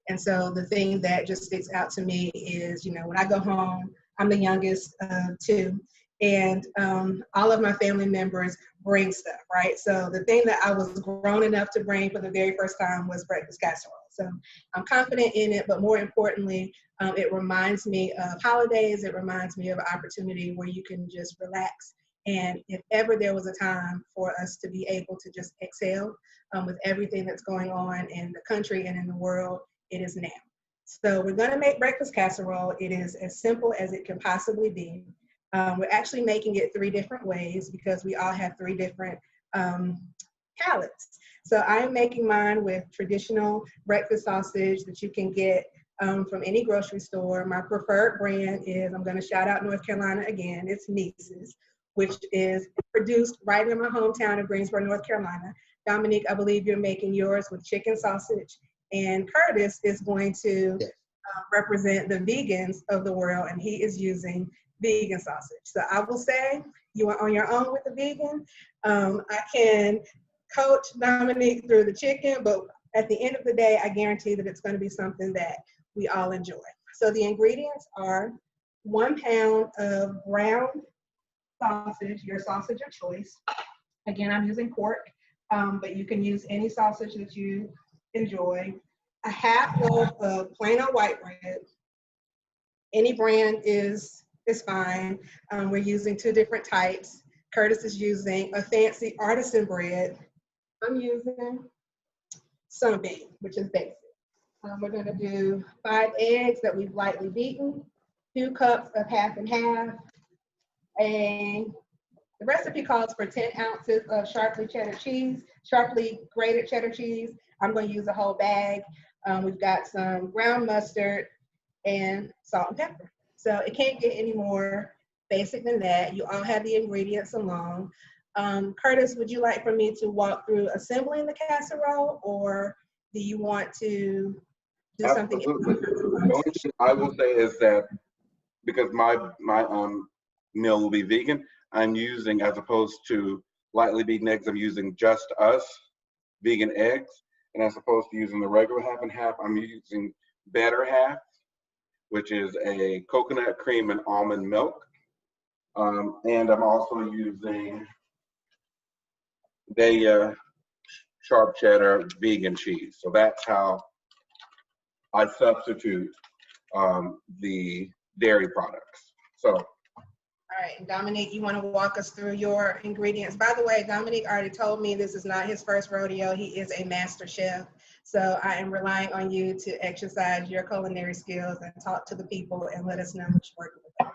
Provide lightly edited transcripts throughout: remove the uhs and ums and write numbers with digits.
And so the thing that just sticks out to me is, you know, when I go home, I'm the youngest of two, and all of my family members bring stuff, right? So the thing that I was grown enough to bring for the very first time was breakfast casserole. So I'm confident in it, but more importantly, it reminds me of holidays. It reminds me of an opportunity where you can just relax. And if ever there was a time for us to be able to just exhale with everything that's going on in the country and in the world, it is now. So we're going to make breakfast casserole. It is as simple as it can possibly be. We're actually making it 3 different ways because we all have 3 different palates. So I'm making mine with traditional breakfast sausage that you can get from any grocery store. My preferred brand is, I'm going to shout out North Carolina again, it's Niece's, which is produced right in my hometown of Greensboro, North Carolina. Dominic, I believe you're making yours with chicken sausage, and Curtis is going to represent the vegans of the world, and he is using vegan sausage. So I will say you are on your own with the vegan. I can coach Dominic through the chicken, but at the end of the day, I guarantee that it's going to be something that we all enjoy. So the ingredients are 1 pound of ground sausage, your sausage of choice. Again, I'm using pork, but you can use any sausage that you enjoy. A half loaf of plain old white bread. Any brand is fine. We're using 2 different types. Curtis is using a fancy artisan bread. I'm using Sunbeam, which is basic. We're going to do 5 eggs that we've lightly beaten, 2 cups of half and half, and the recipe calls for 10 ounces of sharply grated cheddar cheese. I'm going to use a whole bag. We've got some ground mustard and salt and pepper. So it can't get any more basic than that. You all have the ingredients along. Curtis, would you like for me to walk through assembling the casserole, or do you want to do something else? The only thing I will say is that because my meal will be vegan, I'm using, as opposed to lightly beaten eggs, I'm using just us vegan eggs. And as opposed to using the regular half and half, I'm using better half, which is a coconut cream and almond milk. And I'm also using the sharp cheddar vegan cheese. So that's how I substitute the dairy products. So. All right, Dominic, you want to walk us through your ingredients? By the way, Dominic already told me this is not his first rodeo. He is a master chef. So I am relying on you to exercise your culinary skills and talk to the people and let us know what you're working with.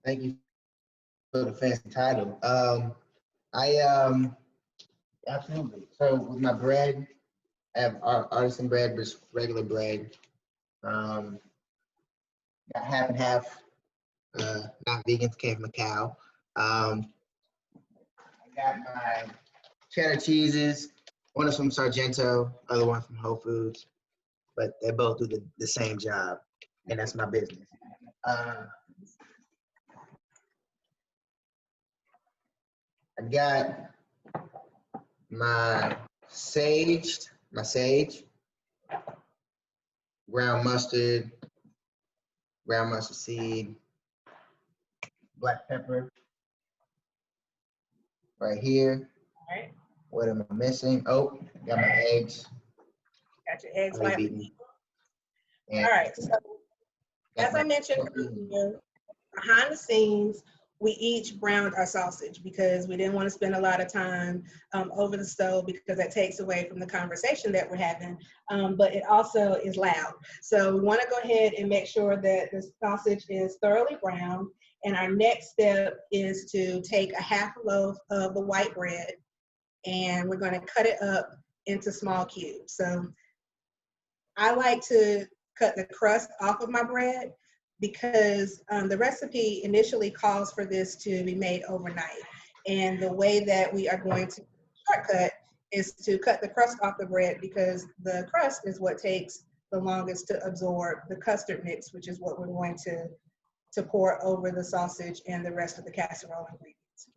Thank you for the fancy title. Absolutely. So with my bread, I have artisan bread versus regular bread. Got half and half. Not vegans, came from a cow. I got my cheddar cheeses. One is from Sargento, other one from Whole Foods, but they both do the same job, and that's my business. I got my sage, ground mustard seed, black pepper right here. All right. What am I missing? Oh, got my eggs. Got your eggs lightly beaten. All right. So as I mentioned earlier, behind the scenes, we each browned our sausage because we didn't want to spend a lot of time over the stove because that takes away from the conversation that we're having, but it also is loud. So we want to go ahead and make sure that the sausage is thoroughly browned. And our next step is to take a half loaf of the white bread and we're going to cut it up into small cubes. So I like to cut the crust off of my bread because the recipe initially calls for this to be made overnight. And the way that we are going to shortcut is to cut the crust off the bread because the crust is what takes the longest to absorb the custard mix, which is what we're going to pour over the sausage and the rest of the casserole ingredients.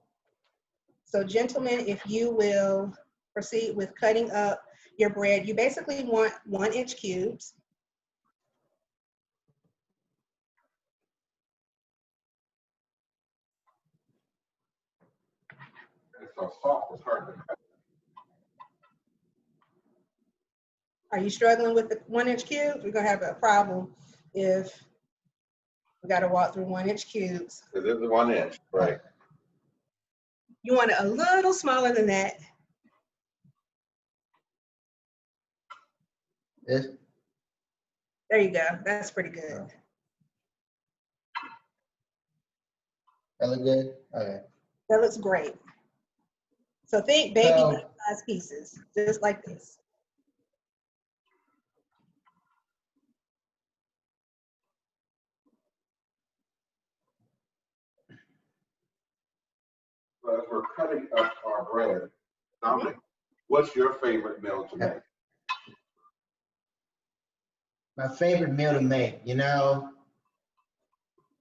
So gentlemen, if you will proceed with cutting up your bread, you basically want 1-inch cubes. It's so soft, it's hard to cut. Are you struggling with the 1-inch cubes? We're gonna have a problem if we gotta walk through 1-inch cubes. This is 1 inch, right? You want it a little smaller than that. Yes. There you go. That's pretty good. That look good? Okay. That looks great. So think baby size pieces, just like this. So as we're cutting up our bread, Dominic, what's your favorite meal to make? My favorite meal to make, you know,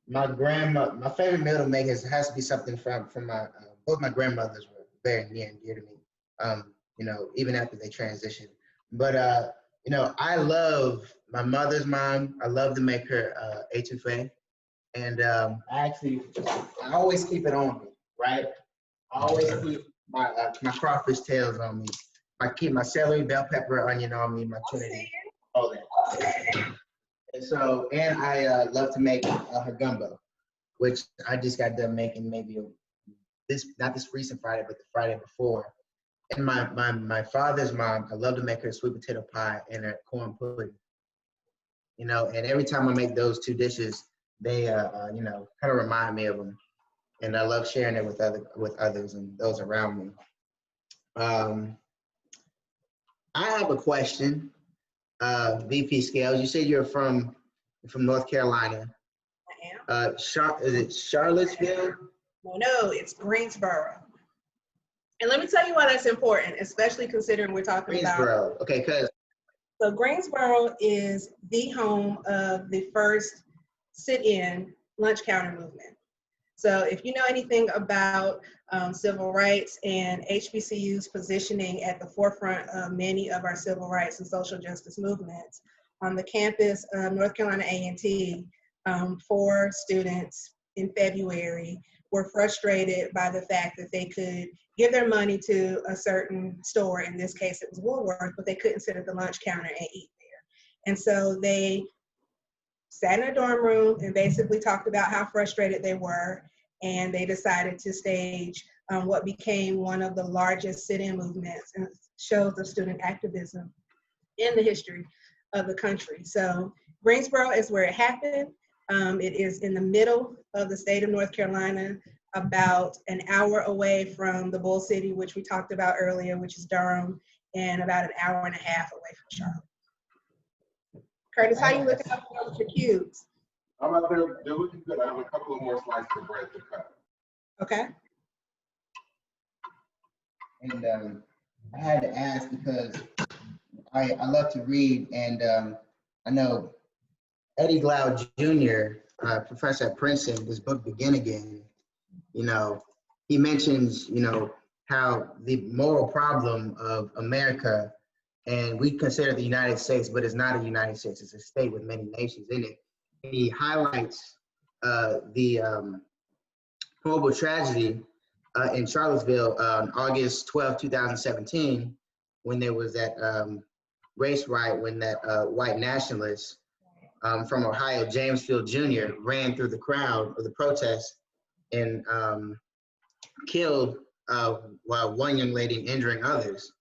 my favorite meal to make has to be something from my, both my grandmothers were very near and dear to me, you know, even after they transitioned. But, you know, I love my mother's mom. I love to make her etouffee. And I always keep it on me, right? I always keep my crawfish tails on me. I keep my celery, bell pepper, onion on me, my trinity, all that. And so, and I love to make her gumbo, which I just got done making maybe not this recent Friday, but the Friday before. And my father's mom, I love to make her sweet potato pie and her corn pudding. You know, and every time I make those two dishes, they you know, kind of remind me of them. And I love sharing it with others and those around me. I have a question, VP Scales. You said you're from North Carolina. I am. Is it Charlottesville? No, it's Greensboro. And let me tell you why that's important, especially considering we're talking about. Greensboro. Okay, because. So Greensboro is the home of the first sit-in lunch counter movement. So if you know anything about civil rights and HBCU's positioning at the forefront of many of our civil rights and social justice movements, on the campus of North Carolina A&T, 4 students in February were frustrated by the fact that they could give their money to a certain store, in this case it was Woolworth, but they couldn't sit at the lunch counter and eat there. And so they sat in a dorm room and basically talked about how frustrated they were, and they decided to stage what became one of the largest sit-in movements and shows of student activism in the history of the country. So Greensboro is where it happened. It is in the middle of the state of North Carolina, about an hour away from the Bull City, which we talked about earlier, which is Durham, and about an hour and a half away from Charlotte. Curtis, how you looking up with your cubes? I'm out there, they're looking good. I have a couple of more slices of bread to cut. Okay. And I had to ask because I love to read, and I know Eddie Glaude Jr., professor at Princeton, this book Begin Again, you know, he mentions, you know, how the moral problem of America, and we consider the United States, but it's not a United States, it's a state with many nations in it. He highlights the horrible tragedy in Charlottesville on August 12, 2017, when there was that race riot, when that white nationalist from Ohio, James Field Jr., ran through the crowd of the protest and killed one young lady and injuring others.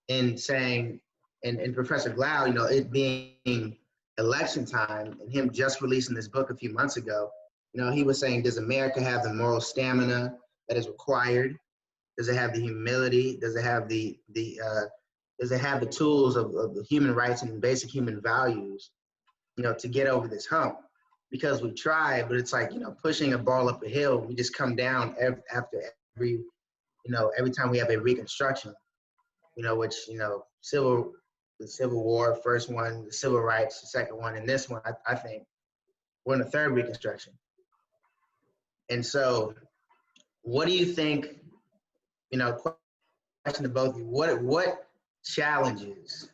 And saying, and Professor Glaude, you know, it being election time and him just releasing this book a few months ago, you know, he was saying, does America have the moral stamina that is required? Does it have the humility? Does it have does it have the tools of the human rights and basic human values, you know, to get over this hump? Because we try, but it's like, you know, pushing a ball up a hill. We just come down after every time we have a reconstruction, you know, which, you know, the Civil War, first one, the Civil Rights, the second one, and this one, I think we're in the third reconstruction. And so what do you think, you know, question to both of you, what challenges,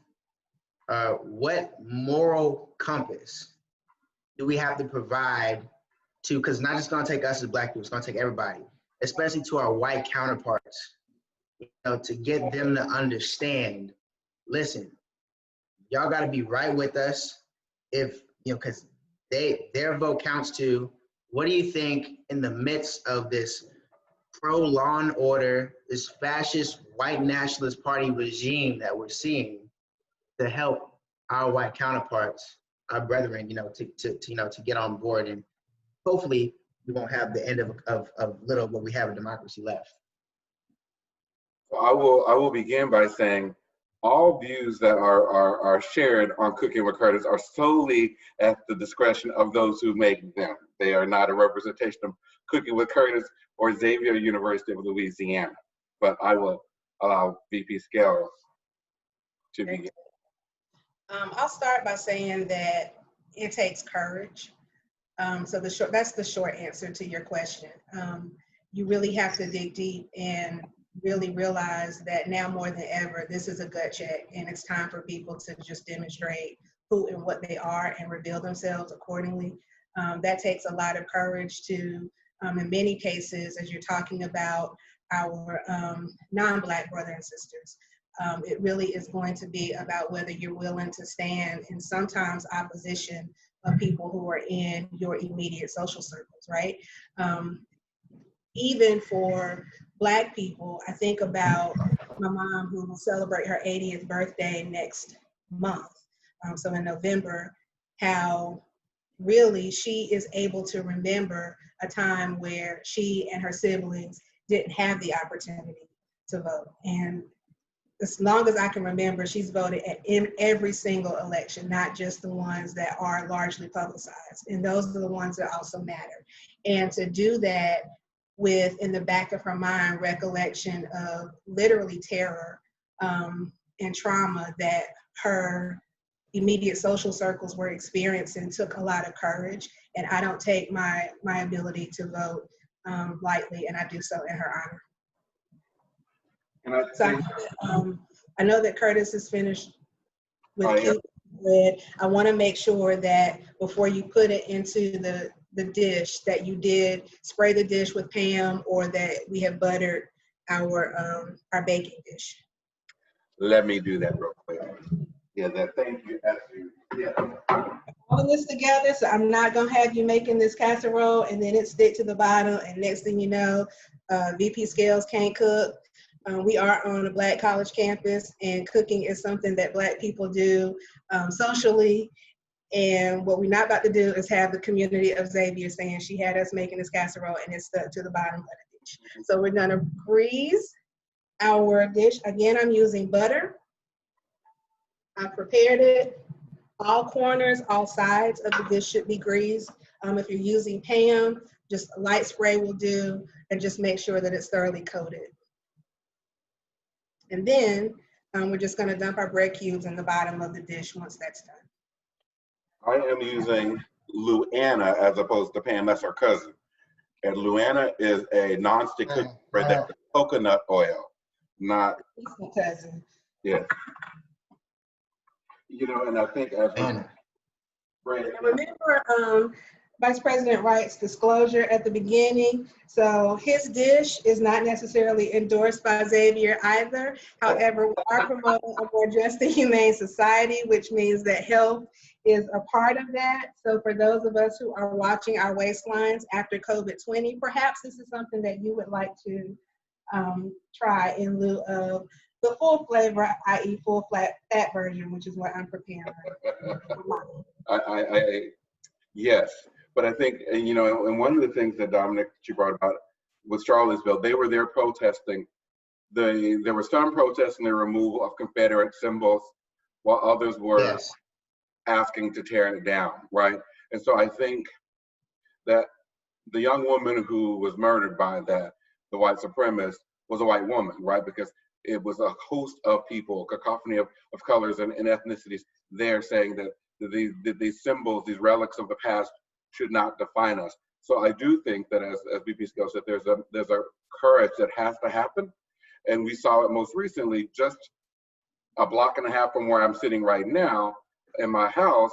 what moral compass do we have to provide to, because it's not just gonna take us as Black people, it's gonna take everybody, especially to our white counterparts, you know, to get them to understand, listen, y'all gotta be right with us if, you know, because their vote counts too. What do you think in the midst of this pro-law and order, this fascist white nationalist party regime that we're seeing, to help our white counterparts, our brethren, you know, to get on board, and hopefully we won't have the end of little, but we have a democracy left? So I will begin by saying all views that are shared on Cooking with Curtis are solely at the discretion of those who make them. They are not a representation of Cooking with Curtis or Xavier University of Louisiana. But I will allow VP Scales to begin. I'll start by saying that it takes courage. So that's the short answer to your question. You really have to dig deep and really realize that now more than ever, this is a gut check, and it's time for people to just demonstrate who and what they are and reveal themselves accordingly. That takes a lot of courage to, in many cases, as you're talking about our non-Black brothers and sisters, it really is going to be about whether you're willing to stand in sometimes opposition of people who are in your immediate social circles, right? Even for Black people, I think about my mom, who will celebrate her 80th birthday next month. So in November, how really she is able to remember a time where she and her siblings didn't have the opportunity to vote. And as long as I can remember, she's voted in every single election, not just the ones that are largely publicized. And those are the ones that also matter. And to do that with, in the back of her mind, recollection of literally terror and trauma that her immediate social circles were experiencing, took a lot of courage. And I don't take my ability to vote lightly, and I do so in her honor. So I know that Curtis is finished with cake bread. I want to make sure that before you put it into the dish, that you did spray the dish with Pam, or that we have buttered our baking dish. Let me do that real quick. Yeah, thank you. Yeah. All of this together, so I'm not gonna have you making this casserole and then it stick to the bottom, and next thing you know, VP Scales can't cook. We are on a Black college campus, and cooking is something that Black people do socially. And what we're not about to do is have the community of Xavier saying she had us making this casserole and it stuck to the bottom of the dish. So we're gonna grease our dish. Again, I'm using butter. I prepared it. All corners, all sides of the dish should be greased. If you're using Pam, just a light spray will do, and just make sure that it's thoroughly coated. And then we're just gonna dump our bread cubes in the bottom of the dish once that's done. I am using Luana as opposed to Pam. That's her cousin. And Luana is a non-stick cooking bread that's coconut oil, not. He's my cousin. Yeah. You know, and I think as bread. Remember Vice President Wright's disclosure at the beginning. So his dish is not necessarily endorsed by Xavier either. However, we are promoting a more just and humane society, which means that health is a part of that. So for those of us who are watching our waistlines after COVID-20, perhaps this is something that you would like to try in lieu of the full flavor, i.e. full fat version, which is what I'm preparing. Yes, but I think, you know, and one of the things that Dominic, you brought about was Charlottesville. They were there protesting. There were some protesting the removal of Confederate symbols, while others were asking to tear it down, right? And so I think that the young woman who was murdered by the white supremacist was a white woman, right? Because it was a host of people, cacophony of colors and ethnicities there saying that these symbols, these relics of the past should not define us. So I do think that as VP Scales said, there's a courage that has to happen. And we saw it most recently just a block and a half from where I'm sitting right now in my house,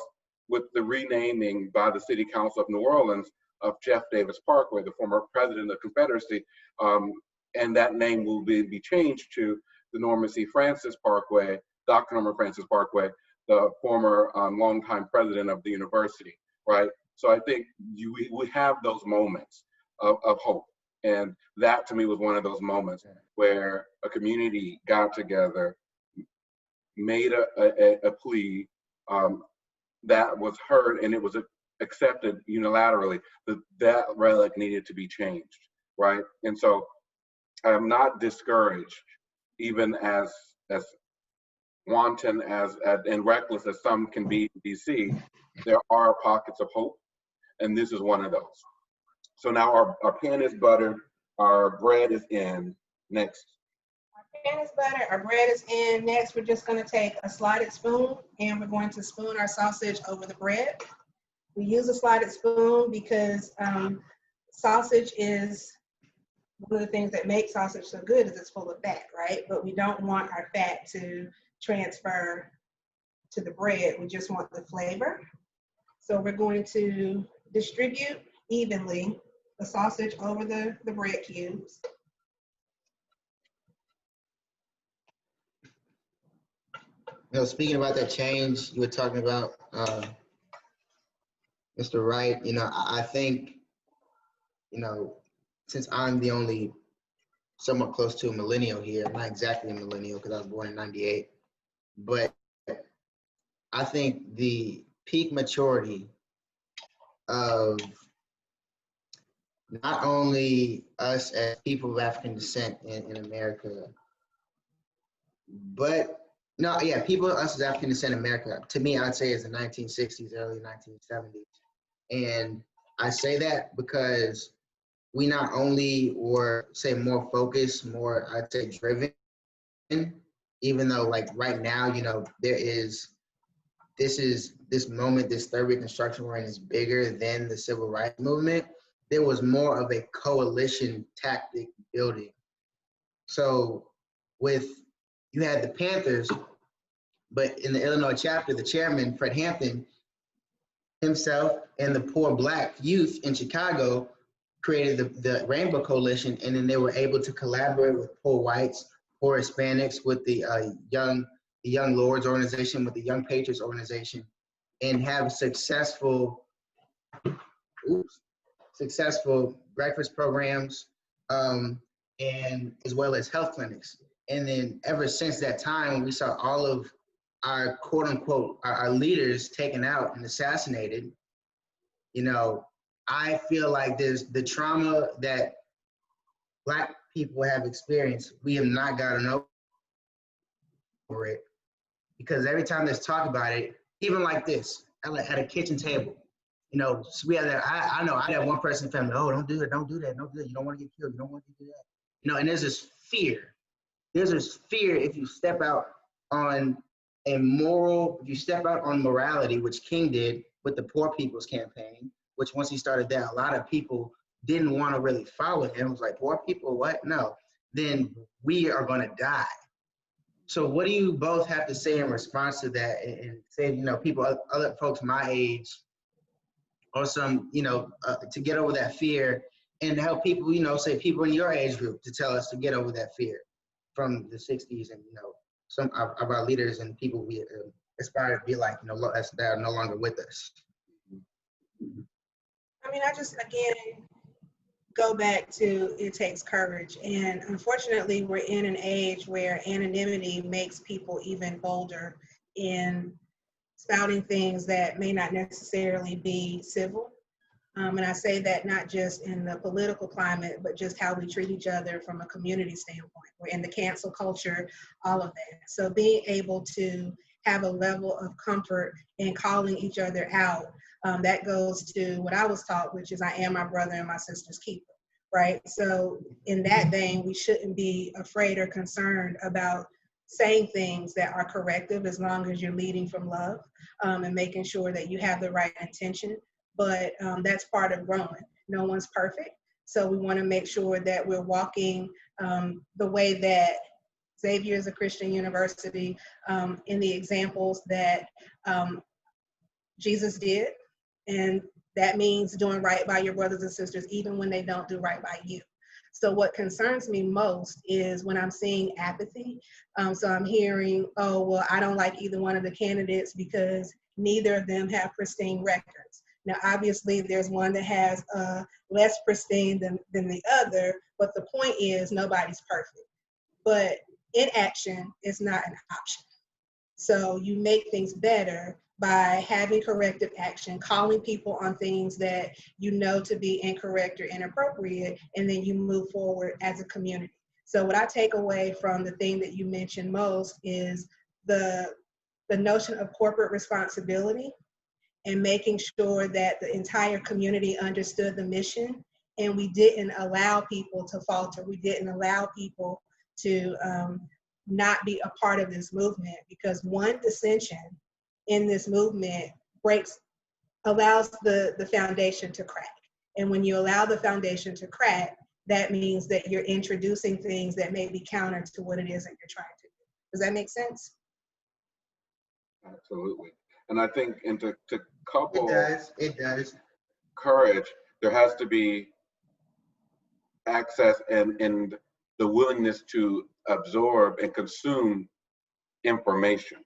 with the renaming by the City Council of New Orleans of Jeff Davis Parkway, the former president of the Confederacy, and that name will be changed to the Norman C. Francis Parkway, Dr. Norman Francis Parkway, the former longtime president of the university, right? So I think we have those moments of hope. And that to me was one of those moments where a community got together, made a plea that was heard, and it was accepted unilaterally that relic needed to be changed, right? And so I'm not discouraged, even as wanton and reckless as some can be in DC. There are pockets of hope, and this is one of those. So now our pan is buttered, our bread is in. Next. Our pan is buttered, our bread is in. Next, we're just going to take a slotted spoon and we're going to spoon our sausage over the bread. We use a slotted spoon because sausage is one of the things that makes sausage so good is it's full of fat, right? But we don't want our fat to transfer to the bread. We just want the flavor. So we're going to distribute evenly the sausage over the bread cubes. You know, speaking about that change you were talking about, Mr. Wright, you know, I think, you know, since I'm the only somewhat close to a millennial here, not exactly a millennial because I was born in '98, but I think the peak maturity of not only us as people of African descent in America, but no, yeah, people, us as African descent in America, to me, I'd say is the 1960s, early 1970s. And I say that because we not only were, say, more focused, more, I'd say, driven, even though, like, right now, you know, this moment, this third Reconstruction we're in is bigger than the Civil Rights Movement. There was more of a coalition tactic building. So you had the Panthers, but in the Illinois chapter, the chairman, Fred Hampton, himself and the poor Black youth in Chicago created the Rainbow Coalition, and then they were able to collaborate with poor whites, poor Hispanics, with the Young Lords organization, with the Young Patriots organization, and have successful breakfast programs, and as well as health clinics. And then ever since that time, we saw all of our quote unquote, our leaders taken out and assassinated. You know, I feel like there's the trauma that Black people have experienced, we have not gotten over it. Because every time there's talk about it, even like this, at a kitchen table, you know, so we have that, I know I have one person in the family, oh, don't do that, don't do that, don't do that, you don't want to get killed, you don't want to do that. You know, and there's this fear. There's this fear if you step out on if you step out on morality, which King did with the Poor People's Campaign, which once he started that, a lot of people didn't want to really follow him. It was like, poor people, what? No. Then we are going to die. So what do you both have to say in response to that, and say, you know, people, other folks my age, or some, you know, to get over that fear, and help people, you know, say people in your age group to tell us to get over that fear from the 60s, and, you know, some of our leaders and people we aspire to be like, you know, that are no longer with us. I mean, I just, again, go back to it takes courage. And unfortunately, we're in an age where anonymity makes people even bolder in spouting things that may not necessarily be civil. And I say that not just in the political climate, but just how we treat each other from a community standpoint. We're in the cancel culture, all of that. So being able to have a level of comfort in calling each other out, that goes to what I was taught, which is I am my brother and my sister's keeper, right? So in that vein, we shouldn't be afraid or concerned about saying things that are corrective as long as you're leading from love, and making sure that you have the right intention. But that's part of growing. No one's perfect. So we want to make sure that we're walking the way that Xavier is a Christian university, in the examples that Jesus did. And that means doing right by your brothers and sisters, even when they don't do right by you. So what concerns me most is when I'm seeing apathy. So I'm hearing, oh, well, I don't like either one of the candidates because neither of them have pristine records. Now, obviously, there's one that has less pristine than the other, but the point is nobody's perfect. But inaction is not an option. So you make things better by having corrective action, calling people on things that you know to be incorrect or inappropriate, and then you move forward as a community. So what I take away from the thing that you mentioned most is the notion of corporate responsibility and making sure that the entire community understood the mission, and we didn't allow people to falter. We didn't allow people to not be a part of this movement, because one dissension in this movement allows the foundation to crack. And when you allow the foundation to crack, that means that you're introducing things that may be counter to what it is that you're trying to do. Does that make sense? Absolutely. And I think, and to couple It does. courage, there has to be access and the willingness to absorb and consume information,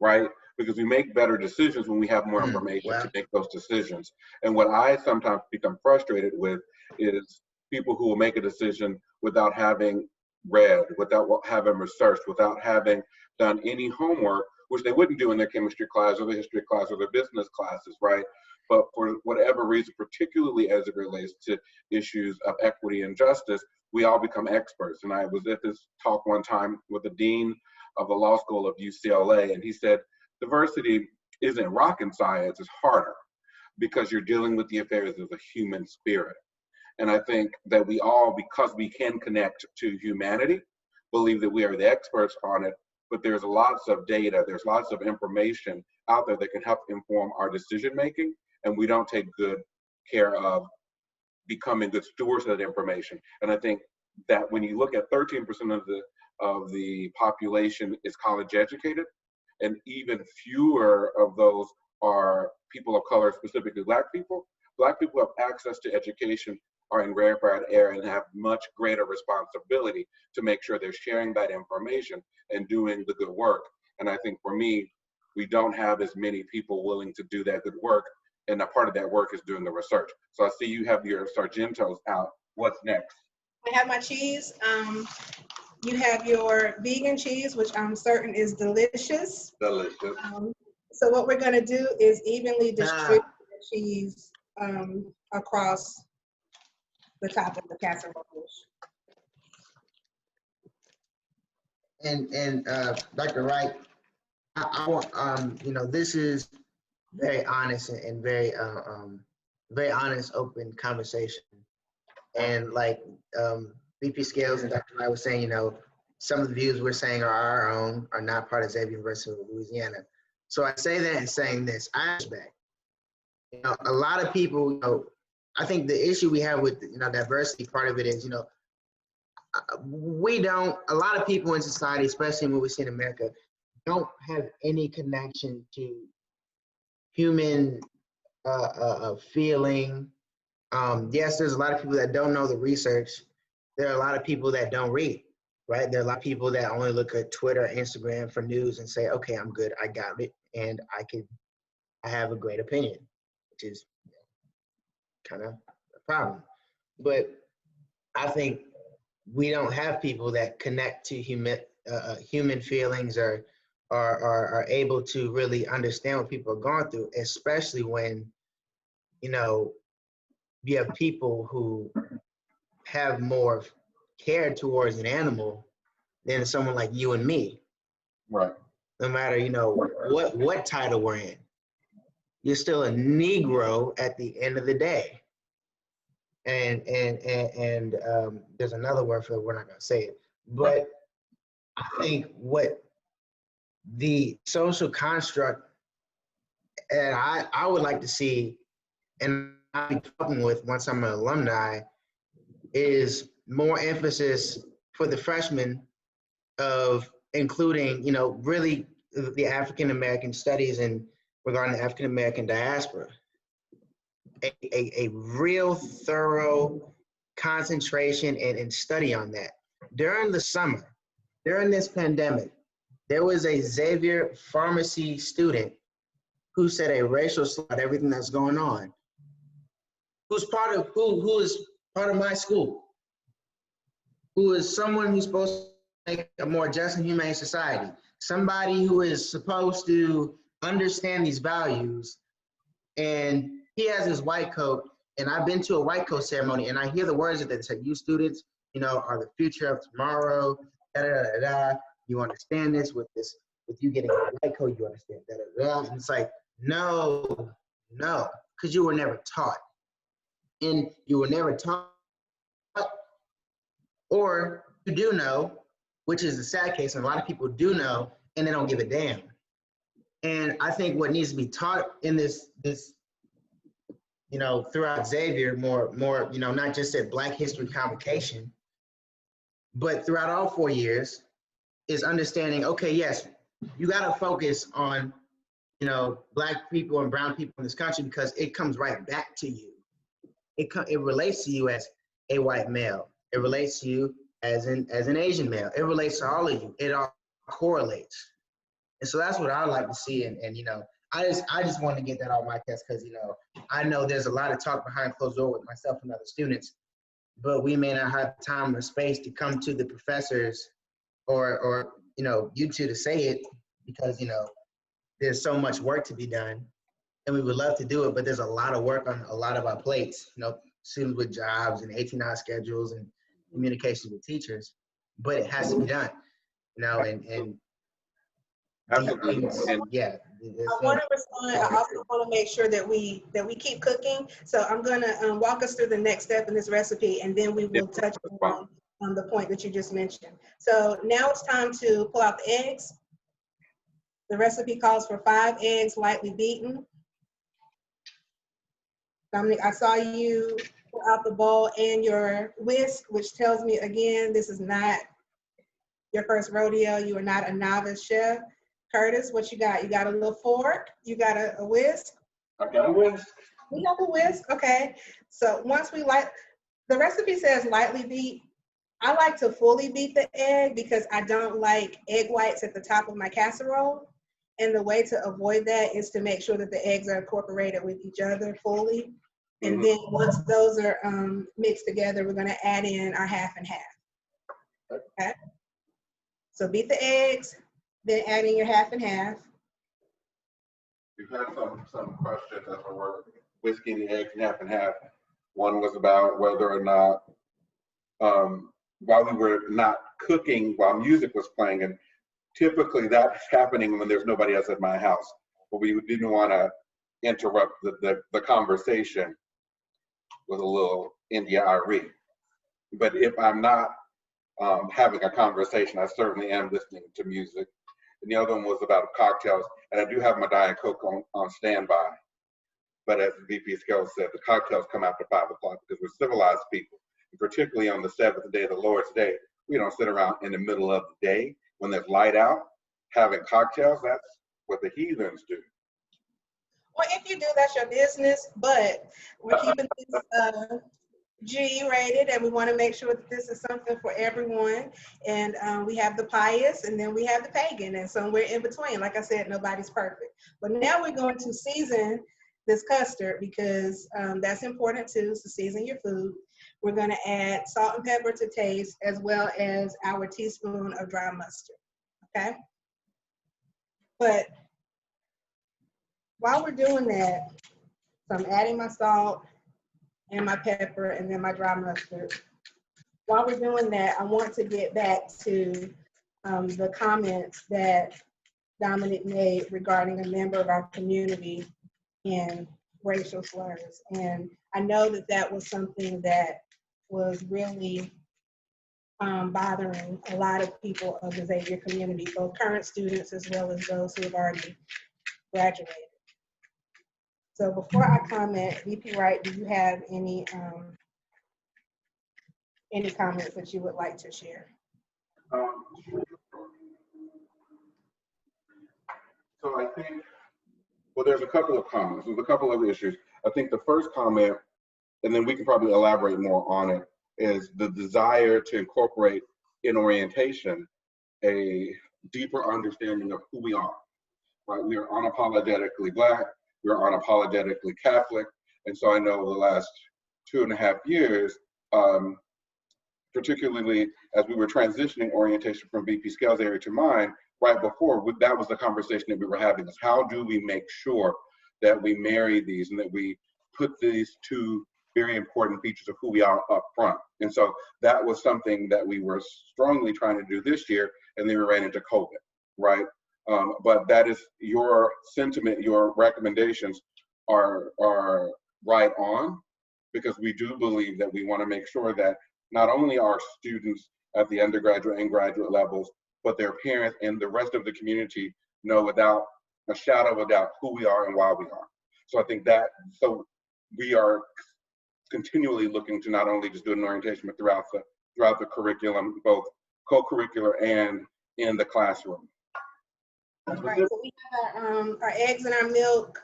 right? Because we make better decisions when we have more information to make those decisions. And what I sometimes become frustrated with is people who will make a decision without having read, without having researched, without having done any homework, which they wouldn't do in their chemistry class or their history class or their business classes, right? But for whatever reason, particularly as it relates to issues of equity and justice, we all become experts. And I was at this talk one time with the dean of the law school of UCLA, and he said, diversity isn't rocket science, it's harder because you're dealing with the affairs of the human spirit. And I think that we all, because we can connect to humanity, believe that we are the experts on it, but there's lots of data, there's lots of information out there that can help inform our decision making, and we don't take good care of becoming good stewards of that information. And I think that when you look at 13% of the population is college educated, and even fewer of those are people of color, specifically Black people have access to education, are in rarefied air, and have much greater responsibility to make sure they're sharing that information and doing the good work. And I think for me, we don't have as many people willing to do that good work, and a part of that work is doing the research. So I see you have your Sargentos out. What's next? I have my cheese. You have your vegan cheese, which I'm certain is delicious. Delicious. So what we're gonna do is evenly distribute the cheese across the top of the casserole dish. And Dr. Wright, I want this is very honest and very honest, open conversation. And like VP Scales and Dr. Wright was saying, some of the views we're saying are our own, are not part of Xavier University of Louisiana. So I say that and saying this, I respect. A lot of people, I think the issue we have with diversity, part of it is, a lot of people in society, especially what we see in America, don't have any connection to human feeling. Yes, there's a lot of people that don't know the research. There are a lot of people that don't read, right? There are a lot of people that only look at Twitter, Instagram for news and say, okay, I'm good, I got it, and I have a great opinion, which is kind of a problem. But I think we don't have people that connect to human feelings or are able to really understand what people are going through, especially when, you have people who have more care towards an animal than someone like you and me. Right. No matter, what title we're in. You're still a Negro at the end of the day. And there's another word for it, we're not gonna say it. But I think what the social construct, and I would like to see, and I'll be talking with once I'm an alumni, is more emphasis for the freshmen of including, you know, really the African American studies and regarding the African American diaspora. A real thorough concentration and study on that. During the summer, during this pandemic, there was a Xavier pharmacy student who said a racial slur at everything that's going on. Who is part of my school, who is someone who's supposed to make a more just and humane society, somebody who is supposed to understand these values, and he has his white coat, and I've been to a white coat ceremony, and I hear the words that they say, you students, you know, are the future of tomorrow, da da da da. You understand this with you getting a white coat, you understand da da da. And it's like, no, because you were never taught. And you were never taught, or you do know, which is the sad case, and a lot of people do know, and they don't give a damn. And I think what needs to be taught in this, you know, throughout Xavier, more, you know, not just at Black History Convocation, but throughout all 4 years, is understanding, okay, yes, you got to focus on, you know, Black people and brown people in this country, because it comes right back to you. It relates to you as a white male. It relates to you as an Asian male. It relates to all of you. It all correlates. And so that's what I like to see. And you know, I just want to get that off my chest, because, you know, I know there's a lot of talk behind closed door with myself and other students, but we may not have time or space to come to the professors or you know, you two to say it, because, you know, there's so much work to be done, and we would love to do it, but there's a lot of work on a lot of our plates, you know, students with jobs and 18-hour schedules and communications with teachers, but it has to be done, you know, and Absolutely. yeah. I want to respond. I also want to make sure that we keep cooking. So I'm going to walk us through the next step in this recipe, and then we will touch on the point that you just mentioned. So now it's time to pull out the eggs. The recipe calls for 5 eggs lightly beaten. Dominic, I saw you pull out the bowl and your whisk, which tells me, again, this is not your first rodeo. You are not a novice chef. Curtis, what you got? You got a little fork? You got a whisk? I got a whisk. We have a whisk, okay. So once we the recipe says lightly beat. I like to fully beat the egg because I don't like egg whites at the top of my casserole. And the way to avoid that is to make sure that the eggs are incorporated with each other fully. And then once those are mixed together, we're gonna add in our half and half, okay? So beat the eggs, then add in your half and half. We've had some questions as we're whisking the eggs in half and half. One was about whether or not, while we were not cooking, while music was playing, and typically that's happening when there's nobody else at my house, but we didn't want to interrupt the conversation with a little India-Ari. But if I'm not having a conversation, I certainly am listening to music. And the other one was about cocktails, and I do have my Diet Coke on standby. But as VP Scales said, the cocktails come after 5 o'clock because we're civilized people. And particularly on the 7th day, the Lord's Day, we don't sit around in the middle of the day when there's light out having cocktails. That's what the heathens do. Well, if you do, that's your business, but we're keeping this G-rated, and we want to make sure that this is something for everyone. And we have the pious, and then we have the pagan, and somewhere in between. Like I said, nobody's perfect. But now we're going to season this custard, because that's important too, to season your food. We're going to add salt and pepper to taste, as well as our teaspoon of dry mustard, okay? But while we're doing that, so I'm adding my salt and my pepper and then my dry mustard. While we're doing that, I want to get back to the comments that Dominic made regarding a member of our community and racial slurs. And I know that that was something that was really bothering a lot of people of the Xavier community, both current students as well as those who have already graduated. So before I comment, VP Wright, do you have any comments that you would like to share? So I think, well, there's a couple of comments. There's a couple of issues. I think the first comment, and then we can probably elaborate more on it, is the desire to incorporate in orientation a deeper understanding of who we are, right? We are unapologetically Black, we are unapologetically Catholic. And so I know the last 2.5 years, particularly as we were transitioning orientation from VP Scales area to mine, right before, that was the conversation that we were having, is how do we make sure that we marry these and that we put these two very important features of who we are up front. And so that was something that we were strongly trying to do this year, and then we ran into COVID, right? But that is your sentiment, your recommendations are right on, because we do believe that we want to make sure that not only our students at the undergraduate and graduate levels, but their parents and the rest of the community know without a shadow of a doubt who we are and why we are. So I think that, so we are continually looking to not only just do an orientation, but throughout the curriculum, both co-curricular and in the classroom. All right, so we have our eggs and our milk,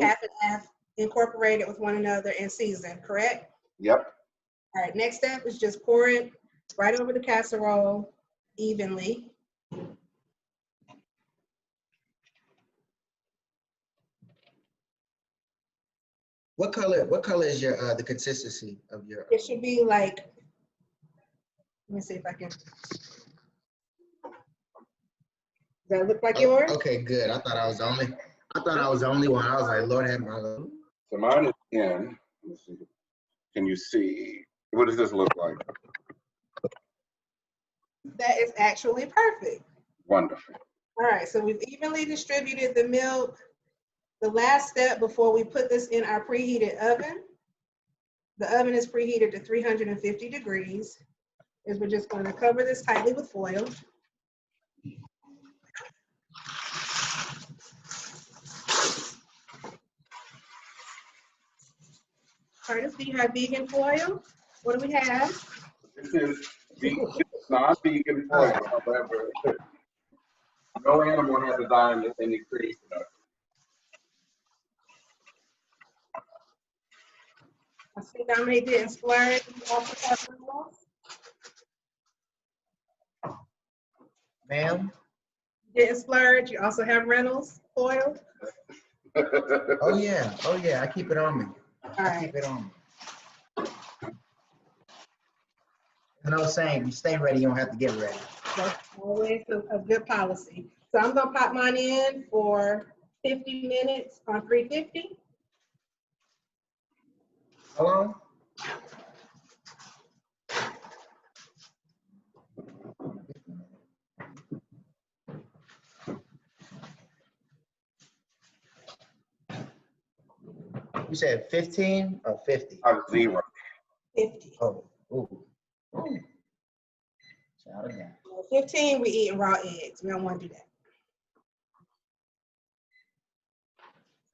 half and half, incorporated with one another and seasoned, correct? Yep. All right, next step is just pour it right over the casserole evenly. What color is your the consistency of your? It should be like, let me see if I can. Does that look like yours? Okay, good. I thought I was the only one. I was like, Lord have mercy. So mine is in. Let's see. Can you see? What does this look like? That is actually perfect. Wonderful. All right, so we've evenly distributed the milk. The last step before we put this in our preheated oven, the oven is preheated to 350 degrees, is we're just going to cover this tightly with foil. Curtis, do you have vegan foil? What do we have? This is non-vegan foil, however, no animal has a die in any creation of it. I see Dominic didn't splurge. You also have Reynolds. Ma'am? Didn't splurge. You also have Reynolds foil. Oh yeah, I keep it on me. All right. Keep it on me. And I was saying, you stay ready, you don't have to get ready. That's always a good policy. So I'm gonna pop mine in for 50 minutes on 350. How long? You said 15 or 50? 0. 50. Oh, ooh. Shout it down. 15, we eating raw eggs. We don't want to do that.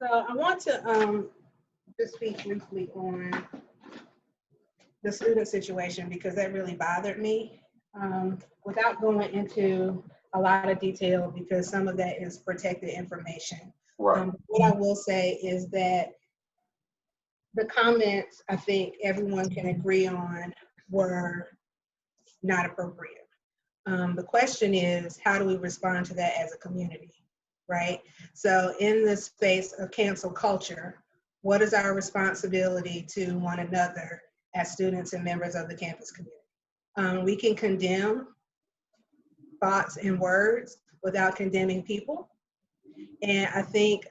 So I want to just speak briefly on the student situation, because that really bothered me, without going into a lot of detail, because some of that is protected information. Right. What I will say is that the comments, I think everyone can agree on, were not appropriate. The question is, how do we respond to that as a community, right? So in the space of cancel culture, what is our responsibility to one another as students and members of the campus community? We can condemn thoughts and words without condemning people. And I think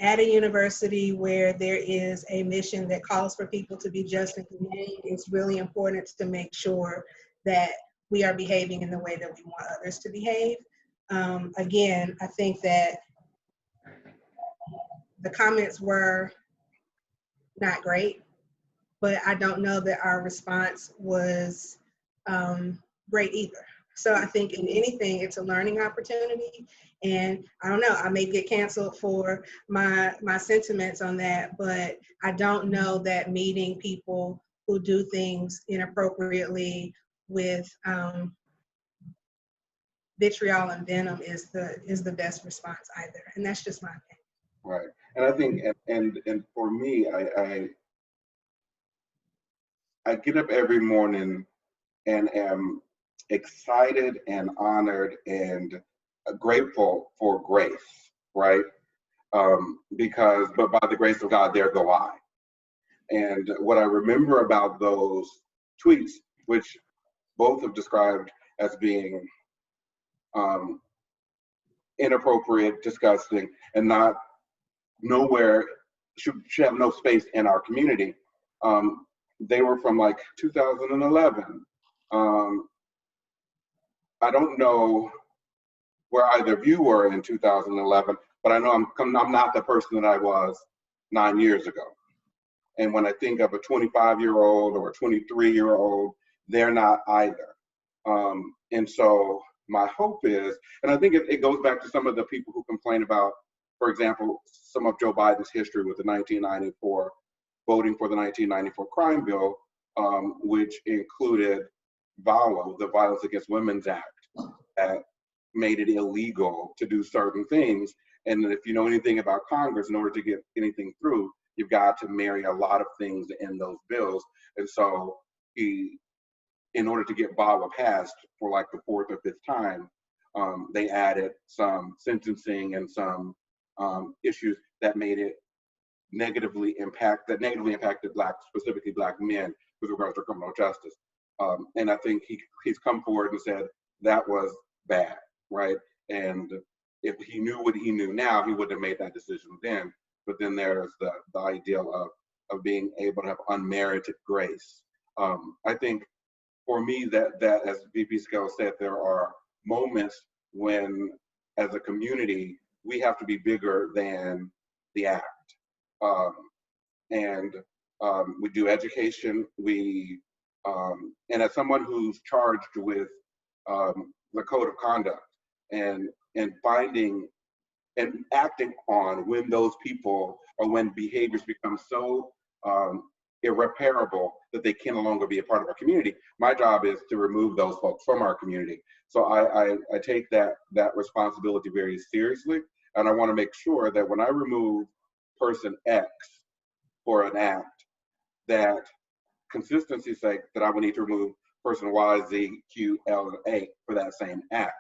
at a university where there is a mission that calls for people to be just and humane, it's really important to make sure that we are behaving in the way that we want others to behave. Again, I think that the comments were not great, but I don't know that our response was great either. So I think in anything, it's a learning opportunity. And I don't know, I may get canceled for my sentiments on that, but I don't know that meeting people who do things inappropriately with vitriol and venom is the best response either. And that's just my opinion. Right. And I think, and for me, I get up every morning and am excited and honored and grateful for grace, right? Because, but by the grace of God, there go I. And what I remember about those tweets, which both have described as being inappropriate, disgusting, and not nowhere should have no space in our community. They were from like 2011. I don't know where either of you were in 2011, but I know I'm not the person that I was 9 years ago. And when I think of a 25-year-old or a 23-year-old, they're not either. And so my hope is, and I think it goes back to some of the people who complain about, for example, some of Joe Biden's history with the 1994, voting for the 1994 crime bill, which included VAWA, the Violence Against Women's Act, that made it illegal to do certain things. And if you know anything about Congress, in order to get anything through, you've got to marry a lot of things in those bills. And so in order to get VAWA passed for like the fourth or fifth time, they added some sentencing and some issues that made it negatively impacted specifically Black men with regards to criminal justice. And I think he's come forward and said that was bad, right? And if he knew what he knew now, he wouldn't have made that decision then. But then there's the ideal of being able to have unmerited grace. I think for me that as VP Scott said, there are moments when, as a community, we have to be bigger than the act. And we do education. And as someone who's charged with the code of conduct and finding and acting on when those people or when behaviors become so irreparable that they can no longer be a part of our community, my job is to remove those folks from our community. So I take that responsibility very seriously, and I want to make sure that when I remove person X for an act, that consistency's sake, that I would need to remove person Y, Z, Q, L, and A for that same act.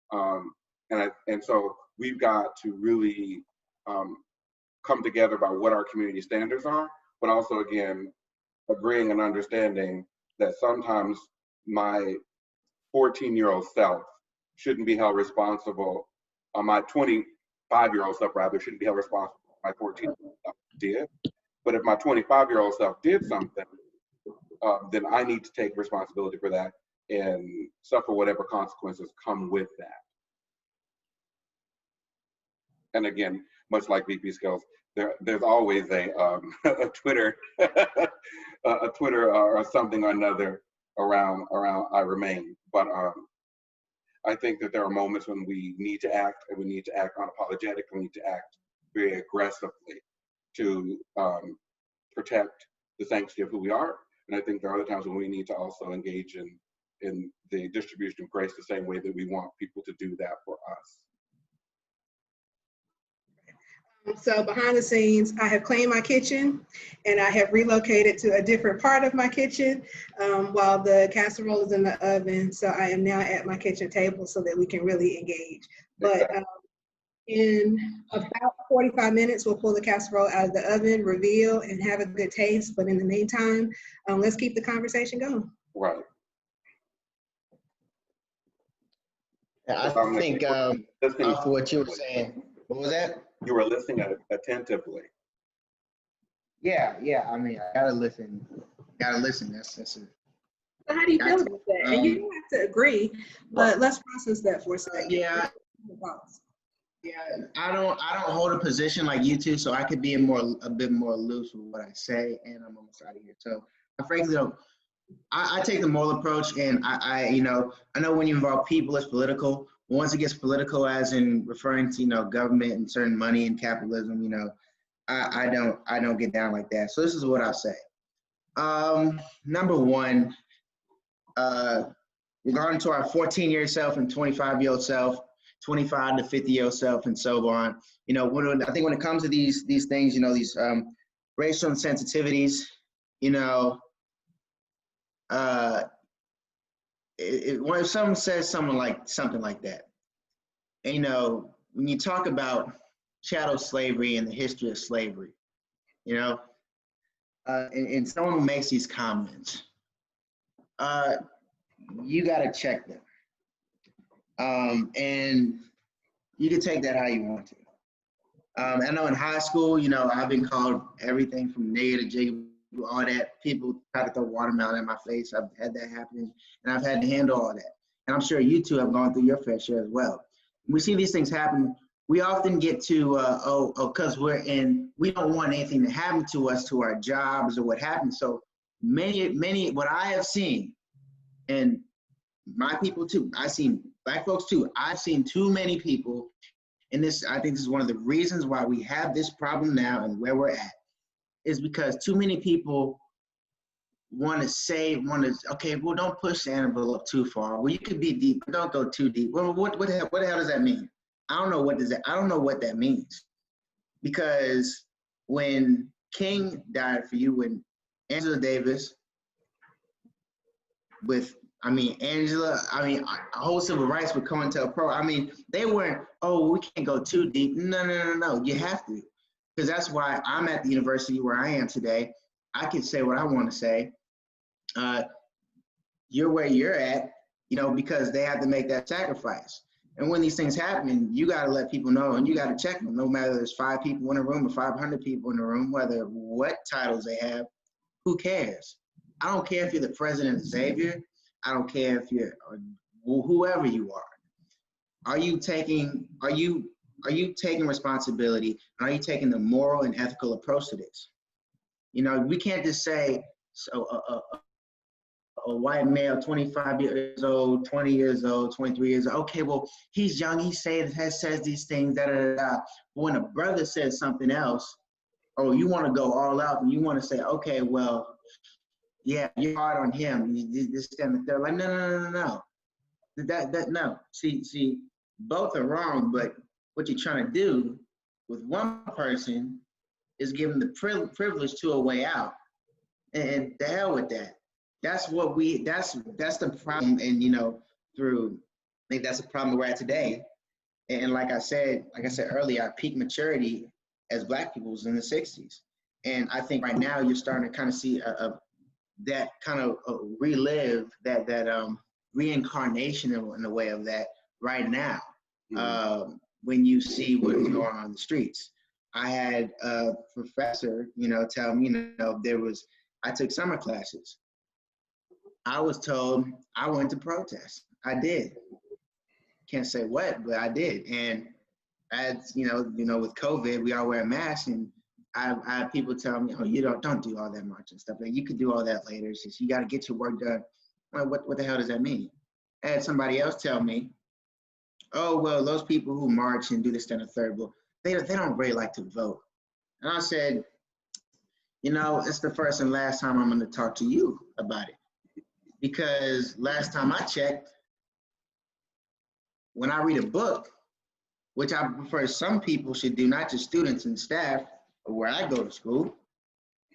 And so we've got to really come together about what our community standards are, but also, again, agreeing and understanding that sometimes my 14-year-old self shouldn't be held responsible, my 25-year-old self rather shouldn't be held responsible for my 14-year-old self did. But if my 25-year-old self did something, then I need to take responsibility for that and suffer whatever consequences come with that. And again, much like VP Skills, there's always a Twitter, a Twitter or something or another around I Remain. But I think that there are moments when we need to act, and we need to act unapologetically. We need to act very aggressively to protect the sanctity of who we are. And I think there are other times when we need to also engage in the distribution of grace the same way that we want people to do that for us. So behind the scenes, I have cleaned my kitchen and I have relocated to a different part of my kitchen while the casserole is in the oven. So I am now at my kitchen table so that we can really engage. But in about 45 minutes, we'll pull the casserole out of the oven, reveal, and have a good taste. But in the meantime, let's keep the conversation going. Right. I think off of what you were saying, what was that? You were listening attentively. Yeah. I mean, I gotta listen. That's it. So how do you feel about that? And you don't have to agree, but let's process that for a second. Yeah, I don't hold a position like you two, so I could be a bit more loose with what I say, and I'm almost out of here. So I frankly don't. I take the moral approach, and I know when you involve people, it's political. Once it gets political, as in referring to government and certain money and capitalism, I don't get down like that. So this is what I'll say. Number one, regarding to our 14-year self and 25-year-old self, 25 to 50-year-old self, and so on. You know, I think when it comes to these things, you know, these racial insensitivities, you know, when someone says something like that, and, you know, when you talk about chattel slavery and the history of slavery, you know, and someone who makes these comments, you got to check them. And you can take that how you want to. I know in high school, you know, I've been called everything from nigger to jigger, all that. People try to throw watermelon in my face. I've had that happen, and I've had to handle all that. And I'm sure you two have gone through your fair share as well. When we see these things happen, we often get to, because we don't want anything to happen to us, to our jobs or what happens. So many, what I have seen, and my people too, I've seen Black folks too, I've seen too many people, and I think this is one of the reasons why we have this problem now and where we're at, is because too many people okay, well, don't push the envelope too far. Well, you could be deep, but don't go too deep. Well, what the hell does that mean? I don't know what that means. Because when King died for you, when Angela Davis, Angela, a whole civil rights with COINTELPRO, they weren't, oh, we can't go too deep. No, you have to. Because that's why I'm at the university where I am today. I can say what I want to say. You're where you're at, you know, because they have to make that sacrifice. And when these things happen, you got to let people know, and you got to check them, no matter there's 5 people in a room or 500 people in a room, whether what titles they have, who cares? I don't care if you're the president of Xavier. I don't care if you're whoever you are. Are you taking responsibility? And are you taking the moral and ethical approach to this? You know, we can't just say, so a white male, 25 years old, 20 years old, 23 years old, okay, well, he's young, he says these things, da, da, da, da. When a brother says something else, oh, you want to go all out, and you want to say, okay, well, yeah, you're hard on him, this, that, and the third. Like, no. No. See, both are wrong, but what you're trying to do with one person is give them the privilege to a way out. And the hell with that. That's the problem. And, you know, I think that's the problem we're at today. And like I said earlier, our peak maturity as Black people was in the 60s. And I think right now you're starting to kind of see that kind of relive that reincarnation in a way of that right now. When you see what is going on in the streets. I had a professor, you know, tell me, you know, I took summer classes. I was told I went to protest. I did. Can't say what, but I did. And as you know, with COVID, we all wear masks, and I had people tell me, oh, you don't do all that much and stuff. Like, you could do all that later. It's just, you got to get your work done. Well, what the hell does that mean? I had somebody else tell me, oh, well, those people who march and do this, that, and the third, well, they don't really like to vote. And I said, you know, it's the first and last time I'm going to talk to you about it. Because last time I checked, when I read a book, which I prefer some people should do, not just students and staff, or where I go to school,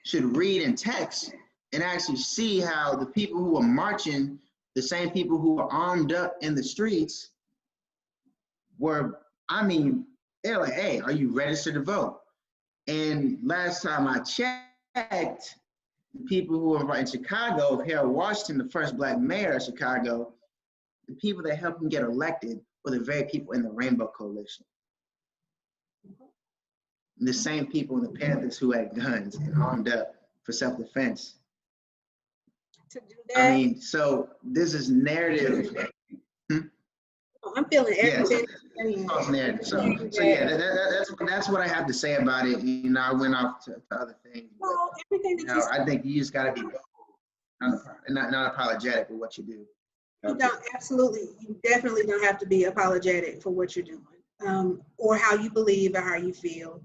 should read in text and actually see how the people who are marching, the same people who are armed up in the streets, they're like, hey, are you registered to vote? And last time I checked, the people who are in Chicago, Harold Washington, the first Black mayor of Chicago, the people that helped him get elected were the very people in the Rainbow Coalition. The same people in the Panthers who had guns and armed up for self-defense. To do that, so this is narrative. I'm feeling everything. False narrative. So yeah, that's what I have to say about it. You know, I went off to other things. Well, everything that you I think you just got to be not apologetic for what you do. You definitely don't have to be apologetic for what you're doing, or how you believe or how you feel.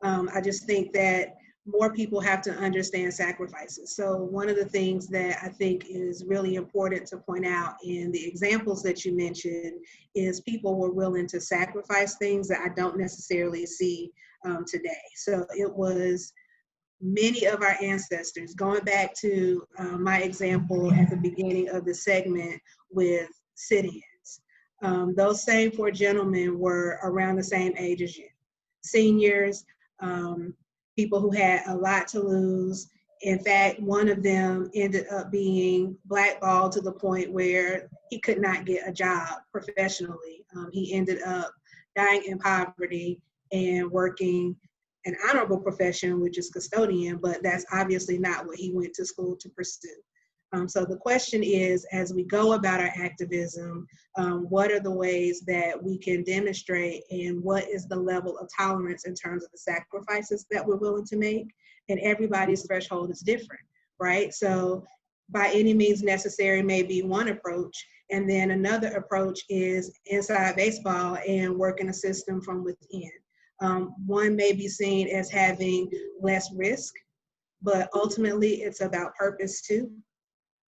I just think that more people have to understand sacrifices. So one of the things that I think is really important to point out in the examples that you mentioned is people were willing to sacrifice things that I don't necessarily see today. So it was many of our ancestors, going back to my example at the beginning of the segment with sit-ins. Those same four gentlemen were around the same age as you. Seniors, people who had a lot to lose. In fact, one of them ended up being blackballed to the point where he could not get a job professionally. He ended up dying in poverty and working an honorable profession, which is custodian, but that's obviously not what he went to school to pursue. So the question is, as we go about our activism, what are the ways that we can demonstrate, and what is the level of tolerance in terms of the sacrifices that we're willing to make? And everybody's threshold is different, right? So by any means necessary may be one approach, and then another approach is inside baseball and working a system from within. One may be seen as having less risk, but ultimately it's about purpose too.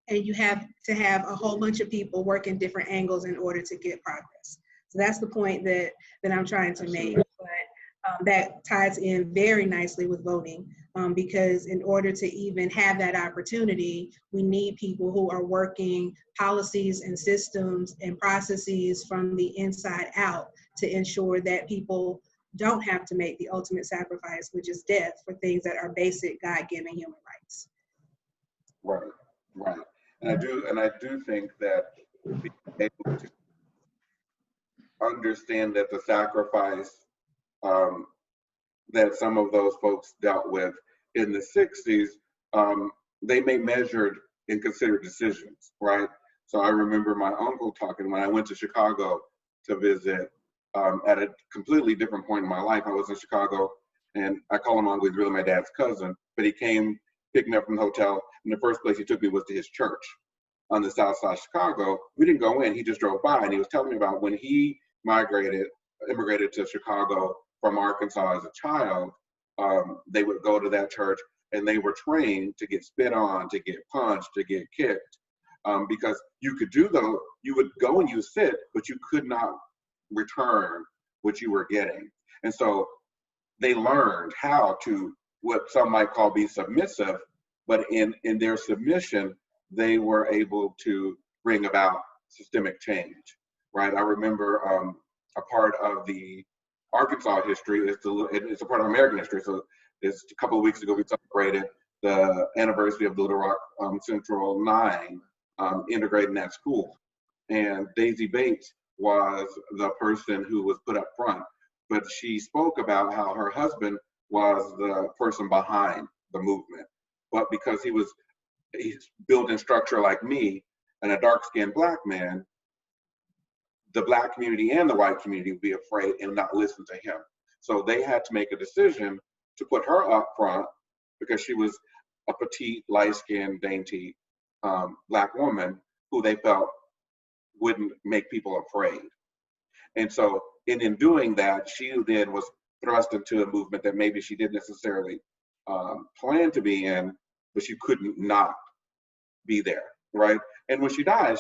And you have to have a whole bunch of people working different angles in order to get progress. So that's the point that I'm trying to make. But that ties in very nicely with voting, because in order to even have that opportunity, we need people who are working policies and systems and processes from the inside out to ensure that people don't have to make the ultimate sacrifice, which is death, for things that are basic God-given human rights. Right, right. And I do think that being able to understand that the sacrifice that some of those folks dealt with in the 60s, they made measured and considered decisions, right? So I remember my uncle talking when I went to Chicago to visit at a completely different point in my life. I was in Chicago, and I call him uncle, he's really my dad's cousin, but he came, picked me up from the hotel, and the first place he took me was to his church on the south side of Chicago. We didn't go in, he just drove by, and he was telling me about when he immigrated to Chicago from Arkansas as a child. They would go to that church, and they were trained to get spit on, to get punched, to get kicked, because you could do those, you would go and you sit, but you could not return what you were getting. And so they learned how to, what some might call, be submissive, but in their submission, they were able to bring about systemic change, right? I remember a part of the Arkansas history, it's a part of American history. So it's a couple of weeks ago, we celebrated the anniversary of the Little Rock Central 9 integrating that school. And Daisy Bates was the person who was put up front, but she spoke about how her husband was the person behind the movement. But because he's built in structure like me and a dark-skinned black man, the black community and the white community would be afraid and not listen to him. So they had to make a decision to put her up front because she was a petite, light-skinned, dainty black woman who they felt wouldn't make people afraid. And so in doing that, she then was thrust into a movement that maybe she didn't necessarily plan to be in, but she couldn't not be there, right? And when she died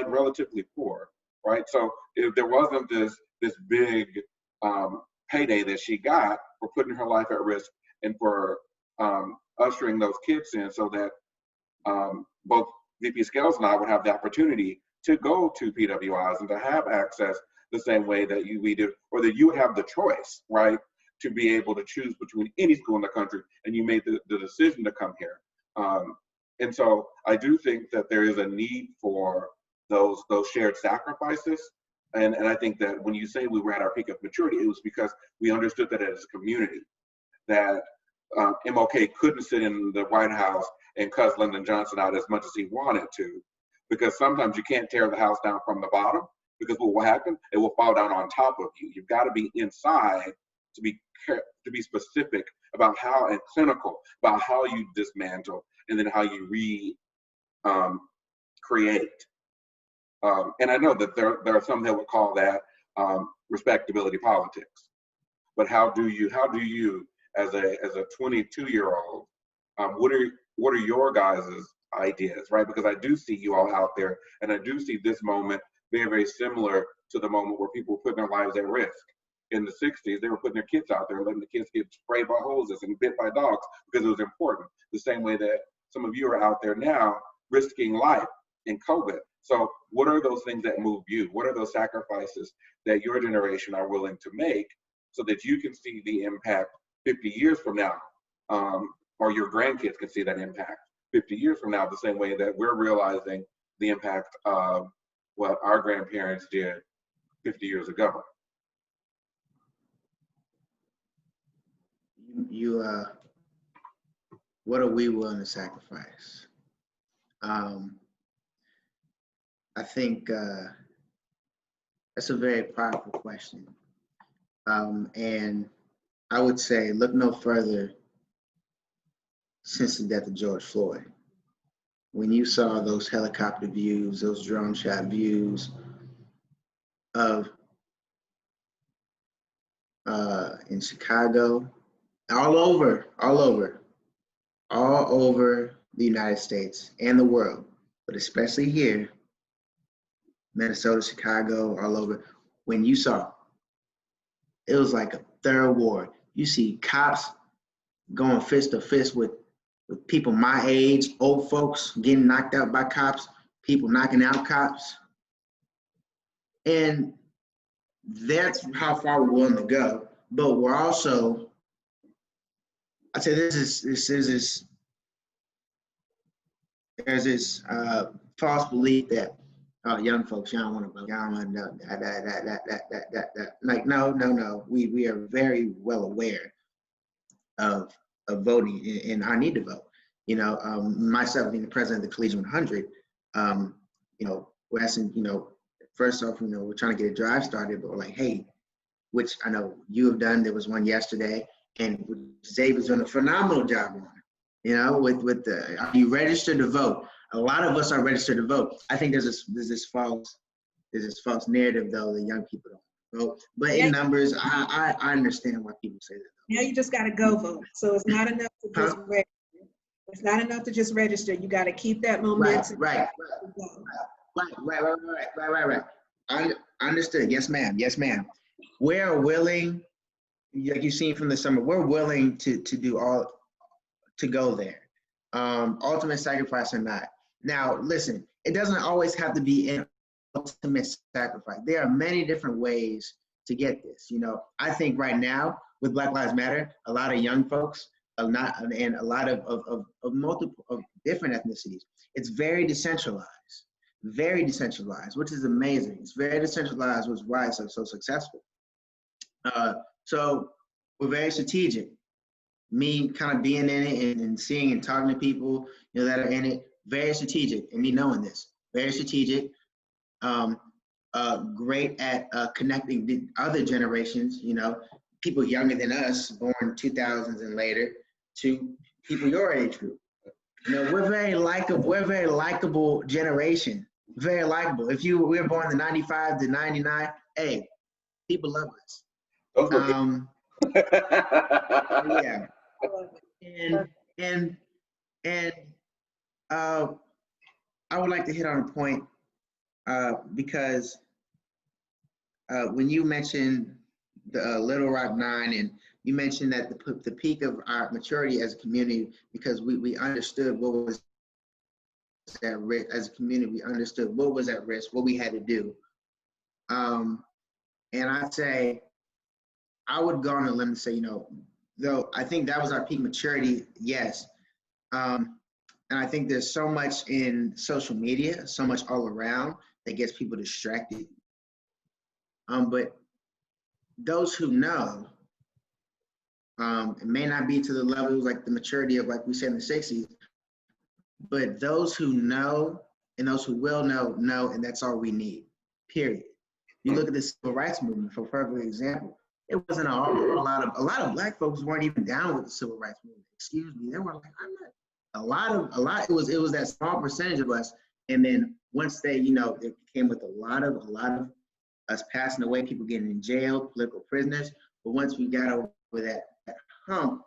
relatively poor, right? So if there wasn't this big payday that she got for putting her life at risk and for ushering those kids in, so that both VP Scales and I would have the opportunity to go to PWIs and to have access the same way that we did, or that you would have the choice, right, to be able to choose between any school in the country, and you made the decision to come here. And so I do think that there is a need for those shared sacrifices. And I think that when you say we were at our peak of maturity, it was because we understood that as a community, that MLK couldn't sit in the White House and cuss Lyndon Johnson out as much as he wanted to, because sometimes you can't tear the house down from the bottom, because what will happen, it will fall down on top of you. You've got to be inside to be specific about how, and clinical about how you dismantle and then how you create. And I know that there are some that would call that respectability politics. But how do you as a 22-year-old, what are your guys' ideas, right? Because I do see you all out there, and I do see this moment very, very similar to the moment where people were putting their lives at risk. In the 60s, they were putting their kids out there, letting the kids get sprayed by hoses and bit by dogs because it was important. The same way that some of you are out there now risking life in COVID. So what are those things that move you? What are those sacrifices that your generation are willing to make so that you can see the impact 50 years from now, or your grandkids can see that impact 50 years from now, the same way that we're realizing the impact of what our grandparents did 50 years ago? What are we willing to sacrifice? I think that's a very powerful question. And I would say, look no further since the death of George Floyd. When you saw those helicopter views, those drone shot views of in Chicago, all over the United States and the world, but especially here, Minnesota, Chicago, all over. When you saw, it was like a third war. You see cops going fist to fist with people my age, old folks getting knocked out by cops, people knocking out cops. And that's how far we're willing to go. But we're also, I'd say there's this false belief that young folks, y'all want to vote, y'all want that. Like, no. We are very well aware of voting and our need to vote. You know, myself being the president of the Collegiate 100, you know, we're asking, you know, first off, you know, we're trying to get a drive started, but we're like, hey, which I know you have done. There was one yesterday, and Xavier's doing a phenomenal job on it. You know, with the, are you registered to vote? A lot of us are registered to vote. I think there's this false narrative though that young people don't vote. But in numbers, I understand why people say that. Now you just got to go vote. So it's not enough to just register. It's not enough to just register. You got to keep that momentum. Right. Understood. Yes, ma'am. We're willing, like you've seen from the summer, we're willing to do all, to go there. Ultimate sacrifice or not. Now, listen, it doesn't always have to be an ultimate sacrifice. There are many different ways to get this. You know, I think right now with Black Lives Matter, a lot of young folks, and a lot of multiple of different ethnicities, it's very decentralized, which is amazing. It's very decentralized, which is why it's so successful. So we're very strategic. Me kind of being in it and seeing and talking to people, you know, that are in it, very strategic, and me knowing this, very strategic. Great at connecting the other generations, you know, people younger than us, born 2000s and later, to people your age group. You know, we're very likable generation, very likable. If we were born in 95 to 99, hey, people love us. Yeah. And I would like to hit on a point because when you mentioned the Little Rock 9, and you mentioned that the peak of our maturity as a community, because we understood what was at risk as a community, we understood what was at risk, what we had to do. And I'd say, I would go on a limb and say, you know, though I think that was our peak maturity, yes. And I think there's so much in social media, so much all around that gets people distracted. But those who know, it may not be to the levels like the maturity of, like we said, in the 60s, but those who know and those who will know, and that's all we need, period. You look at the civil rights movement, for a perfect example. It wasn't a lot of Black folks weren't even down with the civil rights movement. Excuse me, they were like, I'm not. It was that small percentage of us, and then once they, you know, it came with a lot of us passing away, people getting in jail, political prisoners. But once we got over that hump,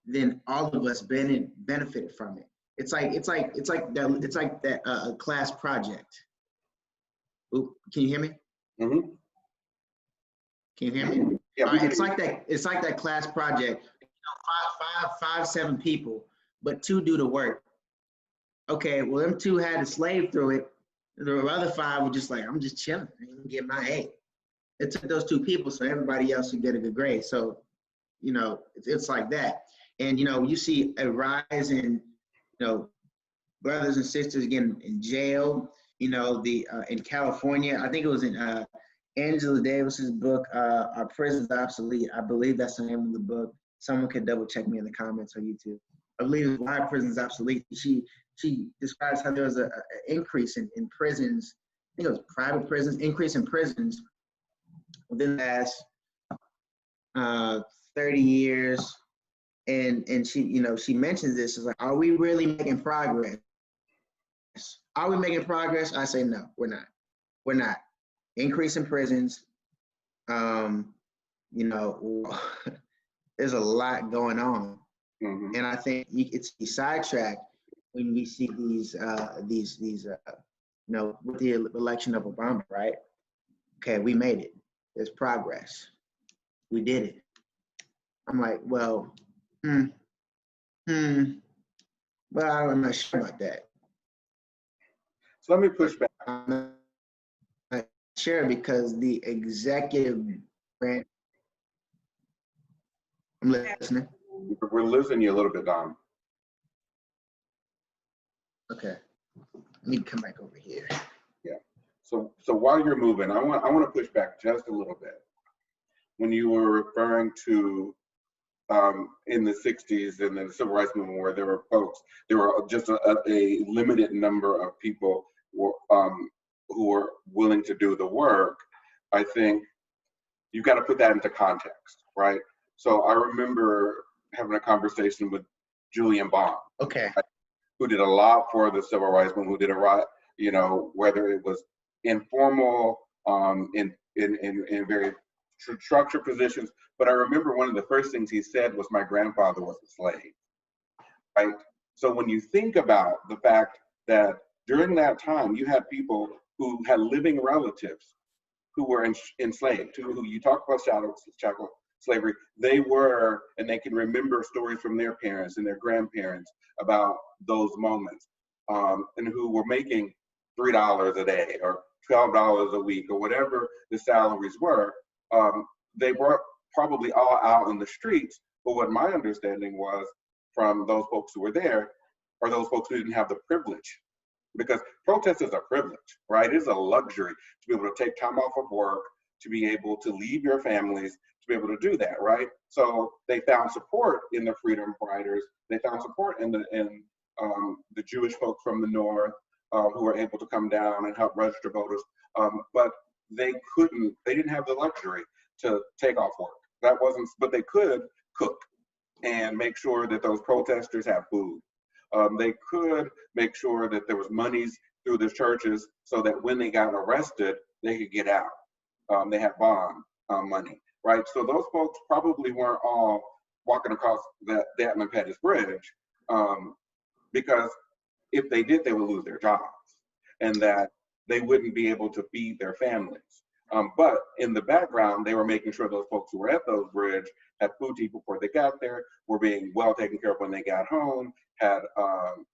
then all of us benefit from it. It's like that class project. Ooh, can you hear me? Mm-hmm. Can you hear me? Yeah. It's like that class project. Five, 7 people, but 2 do the work. Okay, well, them 2 had to slave through it. The other 5 were just like, I'm just chilling. I'm gonna get my A. It took those 2 people so everybody else would get a good grade. So, it's like that. And, you see a rise in, brothers and sisters getting in jail. In California, I think it was in Angela Davis's book, Our Prisons Obsolete. I believe that's the name of the book. Someone could double check me in the comments on YouTube. I believe it's Why Prisons Obsolete. She describes how there was an increase in prisons. I think it was private prisons, increase in prisons within the last 30 years. And she, she mentions this, is like, are we really making progress? Are we making progress? I say no, we're not. We're not. Increase in prisons. There's a lot going on. Mm-hmm. And I think it's sidetracked when we see these with the election of Obama, right? Okay, we made it. There's progress. We did it. I'm like, well, well, I'm not sure about that. So let me push back. I'm not sure because the executive branch. I'm listening. We're losing you a little bit, Dom. Okay. I need to come back over here. Yeah. So while you're moving, I want to push back just a little bit. When you were referring to in the 60s and the civil rights movement, where there were just a limited number of people who were willing to do the work, I think you've got to put that into context, right? So I remember having a conversation with Julian Bond, okay, who did a lot for the civil rights movement, who did a lot, whether it was informal, in very structured positions. But I remember one of the first things he said was, my grandfather was a slave, right? So when you think about the fact that during that time, you had people who had living relatives who were enslaved, who you talk about chattel slavery, they were, and they can remember stories from their parents and their grandparents about those moments, and who were making $3 a day or $12 a week or whatever the salaries were. They were probably all out in the streets, but what my understanding was from those folks who were there, or those folks who didn't have the privilege, because protest is a privilege, right? It is a luxury to be able to take time off of work, to be able to leave your families, to be able to do that, right? So they found support in the freedom fighters. They found support in the Jewish folks from the north, who were able to come down and help register voters, but they didn't have the luxury to take off work. That wasn't, but they could cook and make sure that those protesters have food. They could make sure that there was monies through the churches so that when they got arrested, they could get out. They had bond money, right? So those folks probably weren't all walking across that Datman Pettis Bridge, because if they did, they would lose their jobs, and that they wouldn't be able to feed their families. But in the background, they were making sure those folks who were at those bridges had food to eat before they got there, were being well taken care of when they got home, had,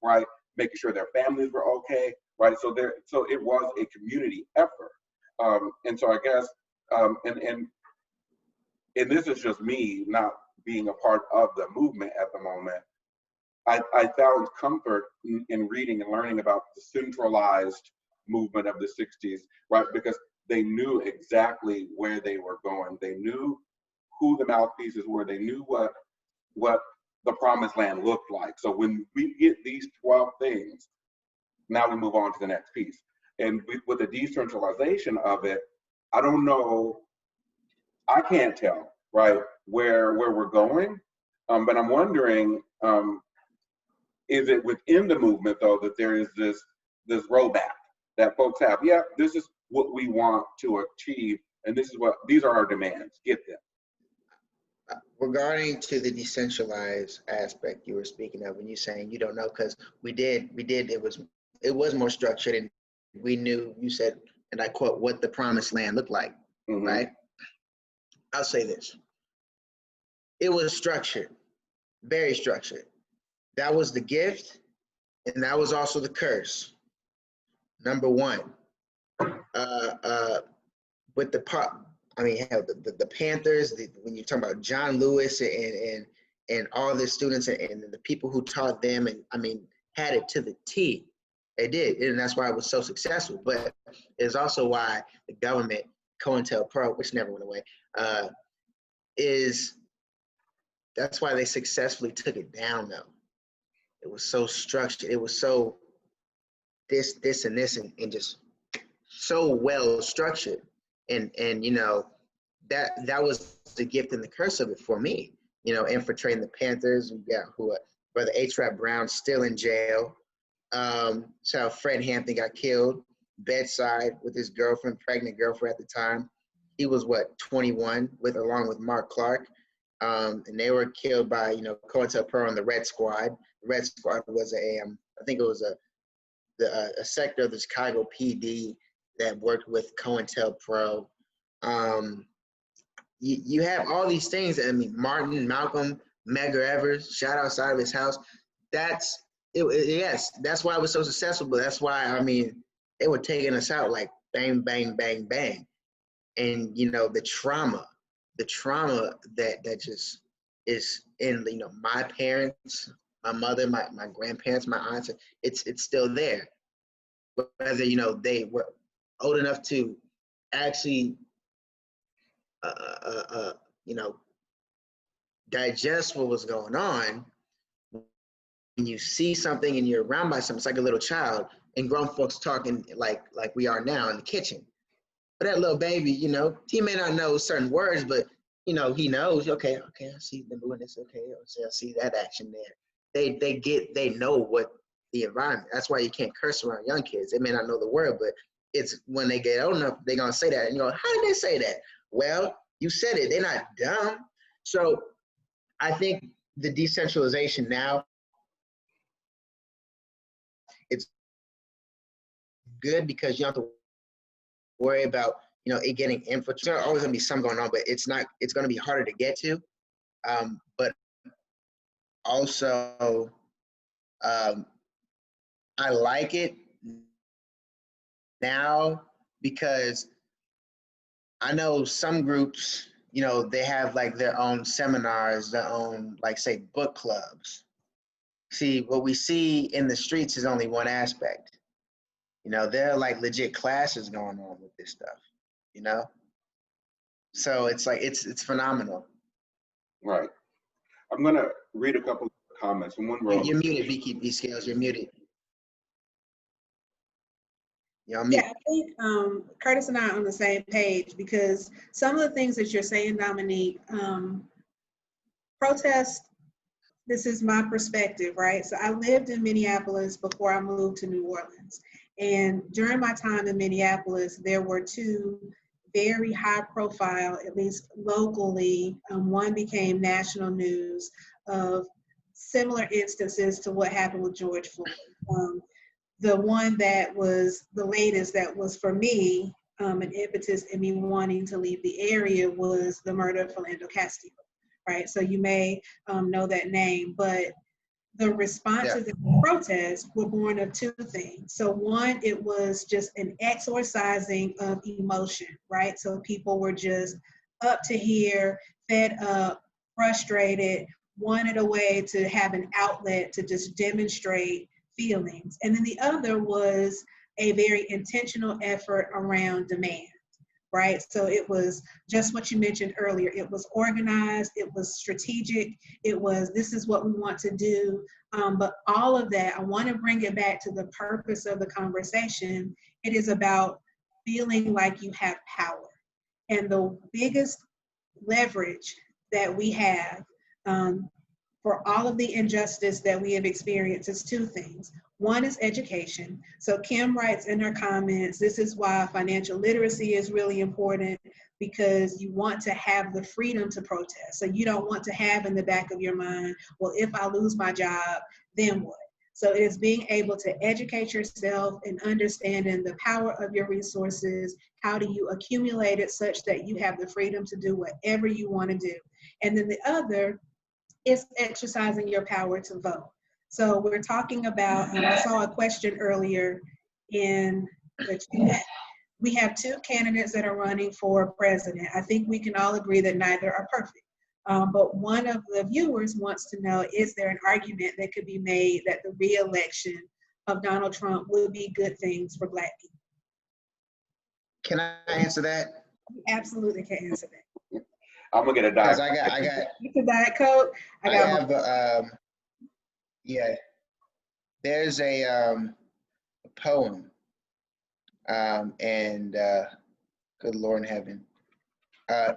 right, making sure their families were okay, right? So it was a community effort. And so I guess, and this is just me not being a part of the movement at the moment. I found comfort in reading and learning about the centralized movement of the 60s, right? Because they knew exactly where they were going. They knew who the mouthpieces were. They knew what the promised land looked like. So when we get these 12 things, now we move on to the next piece. And with the decentralization of it, I don't know, I can't tell, right, where we're going. But I'm wondering, is it within the movement, though, that there is this roadmap that folks have? Yeah, this is what we want to achieve, and these are our demands. Get them. Regarding to the decentralized aspect you were speaking of, when you're saying you don't know, because we did, it was more structured, and we knew, you said, and I quote, what the promised land looked like, right? I'll say this. It was structured, very structured. That was the gift, and that was also the curse. Number one, with the hell, the Panthers, when you're talking about John Lewis and all the students and the people who taught them, and I mean, had it to the T. They did, and that's why it was so successful. But it's also why the government, COINTELPRO, which never went away, that's why they successfully took it down, though. It was so structured. It was so this, and this, and just so well structured. And you know, that was the gift and the curse of it for me. You know, infiltrating the Panthers. We got Brother H-Rap Brown still in jail. So Fred Hampton got killed bedside with his girlfriend, pregnant girlfriend at the time. He was 21 along with Mark Clark. And they were killed by, you know, COINTELPRO and the Red Squad. The Red Squad was I think it was a sector of the Chicago PD that worked with COINTELPRO. You have all these things. I mean, Martin, Malcolm, Medgar Evers shot outside of his house. Yes, that's why it was so successful. But that's why, I mean, they were taking us out like bang, bang, bang, bang. And, you know, the trauma that just is in, you know, my parents, my mother, my grandparents, my aunts, it's still there. Whether, you know, they were old enough to actually, you know, digest what was going on. When you see something and you're around by something, it's like a little child, and grown folks talking like we are now in the kitchen. But that little baby, you know, he may not know certain words, but, you know, he knows, okay, I see them doing this, okay, I see that action there. They know what the environment. That's why you can't curse around young kids. They may not know the word, but it's when they get old enough, they're gonna say that. And you go, how did they say that? Well, you said it, they're not dumb. So I think the decentralization now, it's good because you don't have to worry about, you know, it getting infiltrated. There's always gonna be some going on, but it's gonna be harder to get to. But also, I like it now because I know some groups, you know, they have like their own seminars, their own, like, say, book clubs. See, what we see in the streets is only one aspect. You know, there are like legit classes going on with this stuff, you know? So it's like, it's phenomenal. Right. I'm gonna read a couple of comments. And one You're muted, B Scales, you're muted. Yeah, I think Curtis and I are on the same page, because some of the things that you're saying, Dominique, protest, this is my perspective, right? So I lived in Minneapolis before I moved to New Orleans. And during my time in Minneapolis, there were two very high profile, at least locally, one became national news, of similar instances to what happened with George Floyd. The one that was the latest that was for me an impetus in me wanting to leave the area was the murder of Philando Castile, right? So you may know that name, but the responses and the protests were born of two things. So one, it was just an exorcising of emotion, right? So people were just up to here, fed up, frustrated, wanted a way to have an outlet to just demonstrate feelings. And then the other was a very intentional effort around demand, right? So it was just what you mentioned earlier. It was organized, it was strategic, it was, this is what we want to do. But all of that, I want to bring it back to the purpose of the conversation. It is about feeling like you have power. And the biggest leverage that we have for all of the injustice that we have experienced is two things. One is education. So Kim writes in her comments, this is why financial literacy is really important, because you want to have the freedom to protest. So you don't want to have in the back of your mind, well, if I lose my job, then what? So it is being able to educate yourself and understanding the power of your resources. How do you accumulate it such that you have the freedom to do whatever you want to do? And then the other is exercising your power to vote. So we're talking about, I saw a question earlier in the chat. We have two candidates that are running for president. I think we can all agree that neither are perfect. But one of the viewers wants to know, is there an argument that could be made that the re-election of Donald Trump would be good things for Black people? Can I answer that? You absolutely can answer that. I'm gonna get a diet. Because I got It's a Diet Coke. I have yeah. There's a poem, and good Lord in heaven,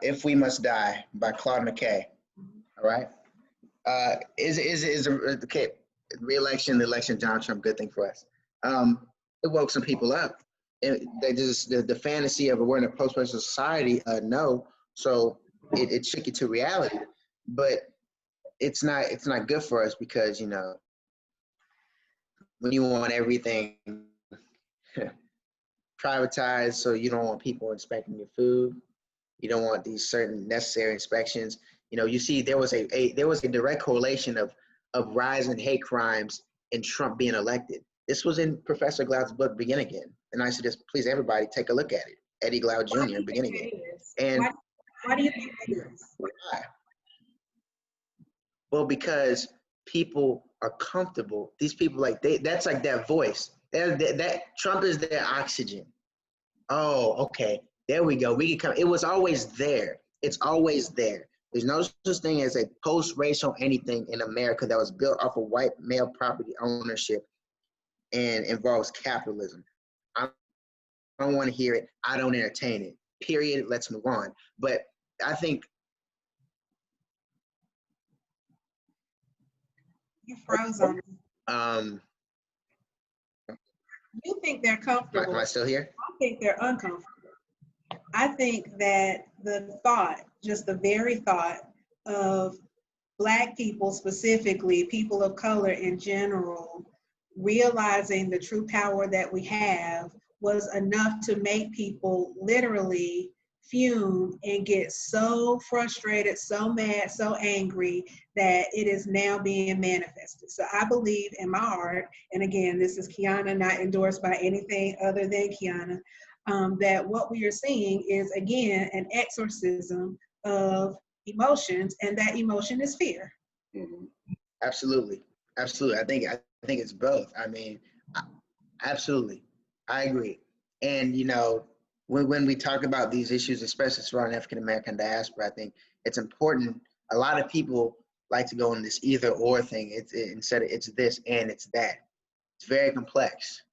"If We Must Die" by Claude McKay. All right. Is okay? Re-election, the election, of Donald Trump, good thing for us. It woke some people up. They just the fantasy of we're in a post-racial society. No, so it shook you to reality. But it's not good for us because when you want everything privatized, so you don't want people inspecting your food. You don't want these certain necessary inspections. You see there was a direct correlation of rise in hate crimes and Trump being elected. This was in Professor Glaude's book, Begin Again. And I suggest, please, everybody take a look at it. Eddie Glaude Jr., Begin Again. And why do you think that is? Why? Well, because people are comfortable. These people, that's like that voice. That Trump is their oxygen. Oh, okay. There we go. We can come. It was always there. It's always there. There's no such thing as a post-racial anything in America that was built off of white male property ownership and involves capitalism. I don't want to hear it. I don't entertain it. Period. Let's move on. But I think You froze on me. You think they're comfortable. Am I still here? I think they're uncomfortable. I think that the thought, just the very thought of Black people specifically, people of color in general, realizing the true power that we have was enough to make people literally fume and get so frustrated, so mad, so angry that it is now being manifested. So I believe in my heart, and again, this is Keyana, not endorsed by anything other than Keyana, that what we are seeing is, again, an exorcism of emotions, and that emotion is fear. Mm-hmm. Absolutely. Absolutely. I think it's both. I mean, absolutely. I agree. And, when we talk about these issues, especially surrounding African-American diaspora, I think it's important. A lot of people like to go in this either or thing. Instead of it's this and it's that. It's very complex.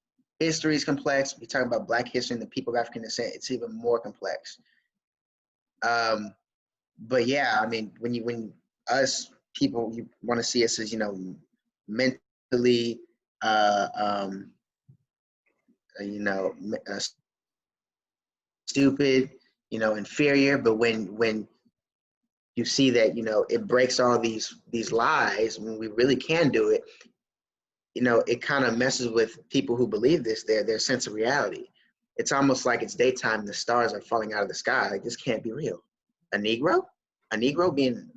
History is complex. We talk about Black history and the people of African descent. It's even more complex. But yeah, I mean, when us people, you want to see us as mentally, stupid, inferior. But when you see that it breaks all these lies, when we really can do it, it kind of messes with people who believe this, their sense of reality. It's almost like it's daytime and the stars are falling out of the sky. Like, this can't be real. A Negro being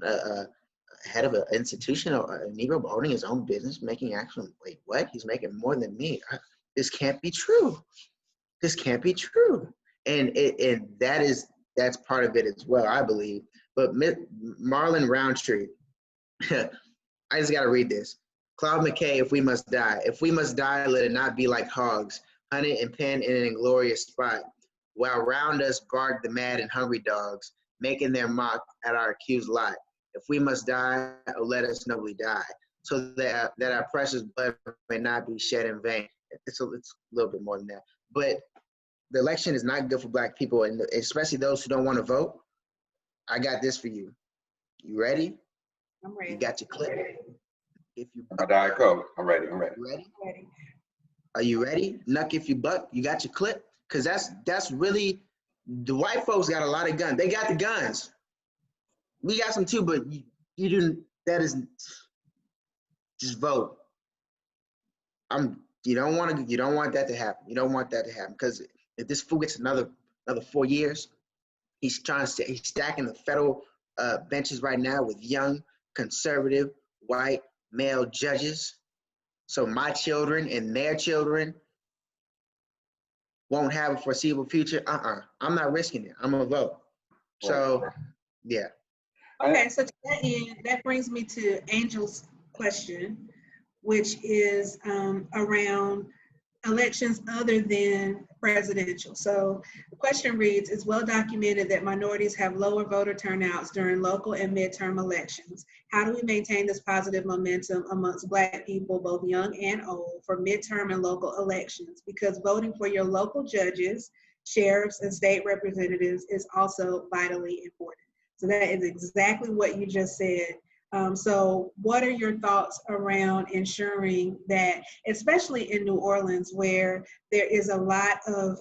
head of an institution, or a Negro owning his own business, making actual, wait, what? He's making more than me. This can't be true. This can't be true. And that's part of it as well, I believe. But Marlon Roundtree, I just got to read this. Claude McKay, "If we must die. If we must die, let it not be like hogs, hunted and penned in an inglorious spot, while round us bark the mad and hungry dogs, making their mock at our accused lot. If we must die, oh, let us nobly die, so that our precious blood may not be shed in vain." It's a little bit more than that. But the election is not good for Black people, and especially those who don't want to vote. I got this for you. You ready? I'm ready. You got your clip. If you A Diet Coke. I'm ready. ready? Ready. Are you ready? Nuck if you buck. You got your clip? Because that's really The white folks got a lot of guns. They got the guns. We got some too, but you didn't. That is just vote. You don't want that to happen. You don't want that to happen because if this fool gets another 4 years, he's stacking the federal benches right now with young, conservative, white, male judges. So my children and their children won't have a foreseeable future. I'm not risking it. I'm gonna vote. So, yeah. Okay, so to that end, that brings me to Angel's question, which is around elections other than presidential. So the question reads, it's well documented that minorities have lower voter turnouts during local and midterm elections. How do we maintain this positive momentum amongst Black people, both young and old, for midterm and local elections? Because voting for your local judges, sheriffs, and state representatives is also vitally important. So that is exactly what you just said. So what are your thoughts around ensuring that, especially in New Orleans, where there is a lot of,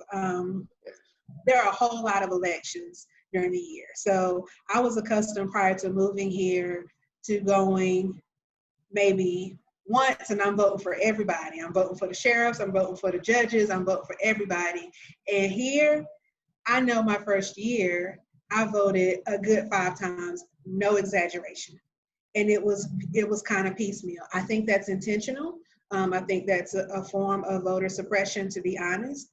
there are a whole lot of elections during the year. So I was accustomed prior to moving here to going maybe once and I'm voting for everybody. I'm voting for the sheriffs, I'm voting for the judges, I'm voting for everybody. And here, I know my first year, I voted a good 5 times, no exaggeration. And it was kind of piecemeal. I think that's intentional. I think that's a form of voter suppression, to be honest.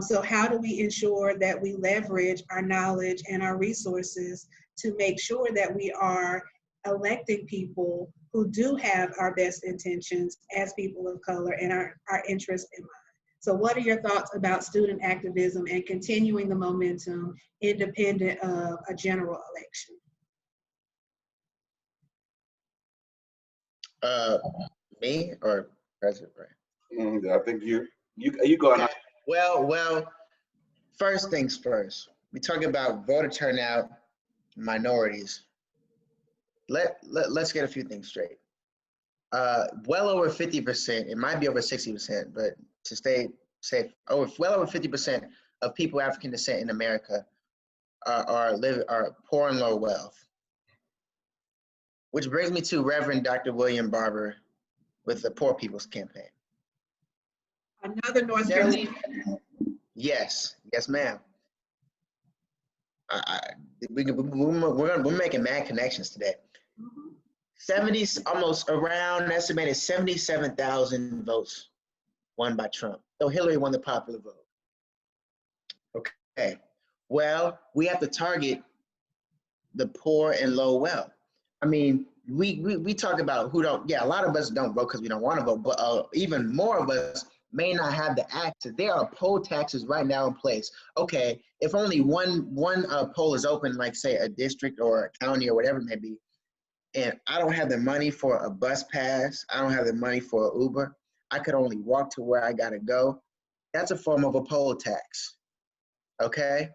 So how do we ensure that we leverage our knowledge and our resources to make sure that we are electing people who do have our best intentions as people of color and our interests in mind? So what are your thoughts about student activism and continuing the momentum independent of a general election? Me or President Ray? I think you go ahead. Well, first things first. We talk about voter turnout, minorities. Let's get a few things straight. Well over 50%, it might be over 60%, but to stay safe, well over 50% of people of African descent in America are poor and low wealth. Which brings me to Reverend Dr. William Barber with the Poor People's Campaign. Another North Carolina. Yes, ma'am. We're making mad connections today. 70, almost around estimated 77,000 votes won by Trump, though Hillary won the popular vote. Okay, well, we have to target the poor and low wealth. I mean, we talk about who don't, a lot of us don't vote because we don't want to vote, but even more of us may not have the access. There are poll taxes right now in place. Okay, if only one poll is open, like say a district or a county or whatever it may be, and I don't have the money for a bus pass, I don't have the money for an Uber, I could only walk to where I gotta go, that's a form of a poll tax, okay?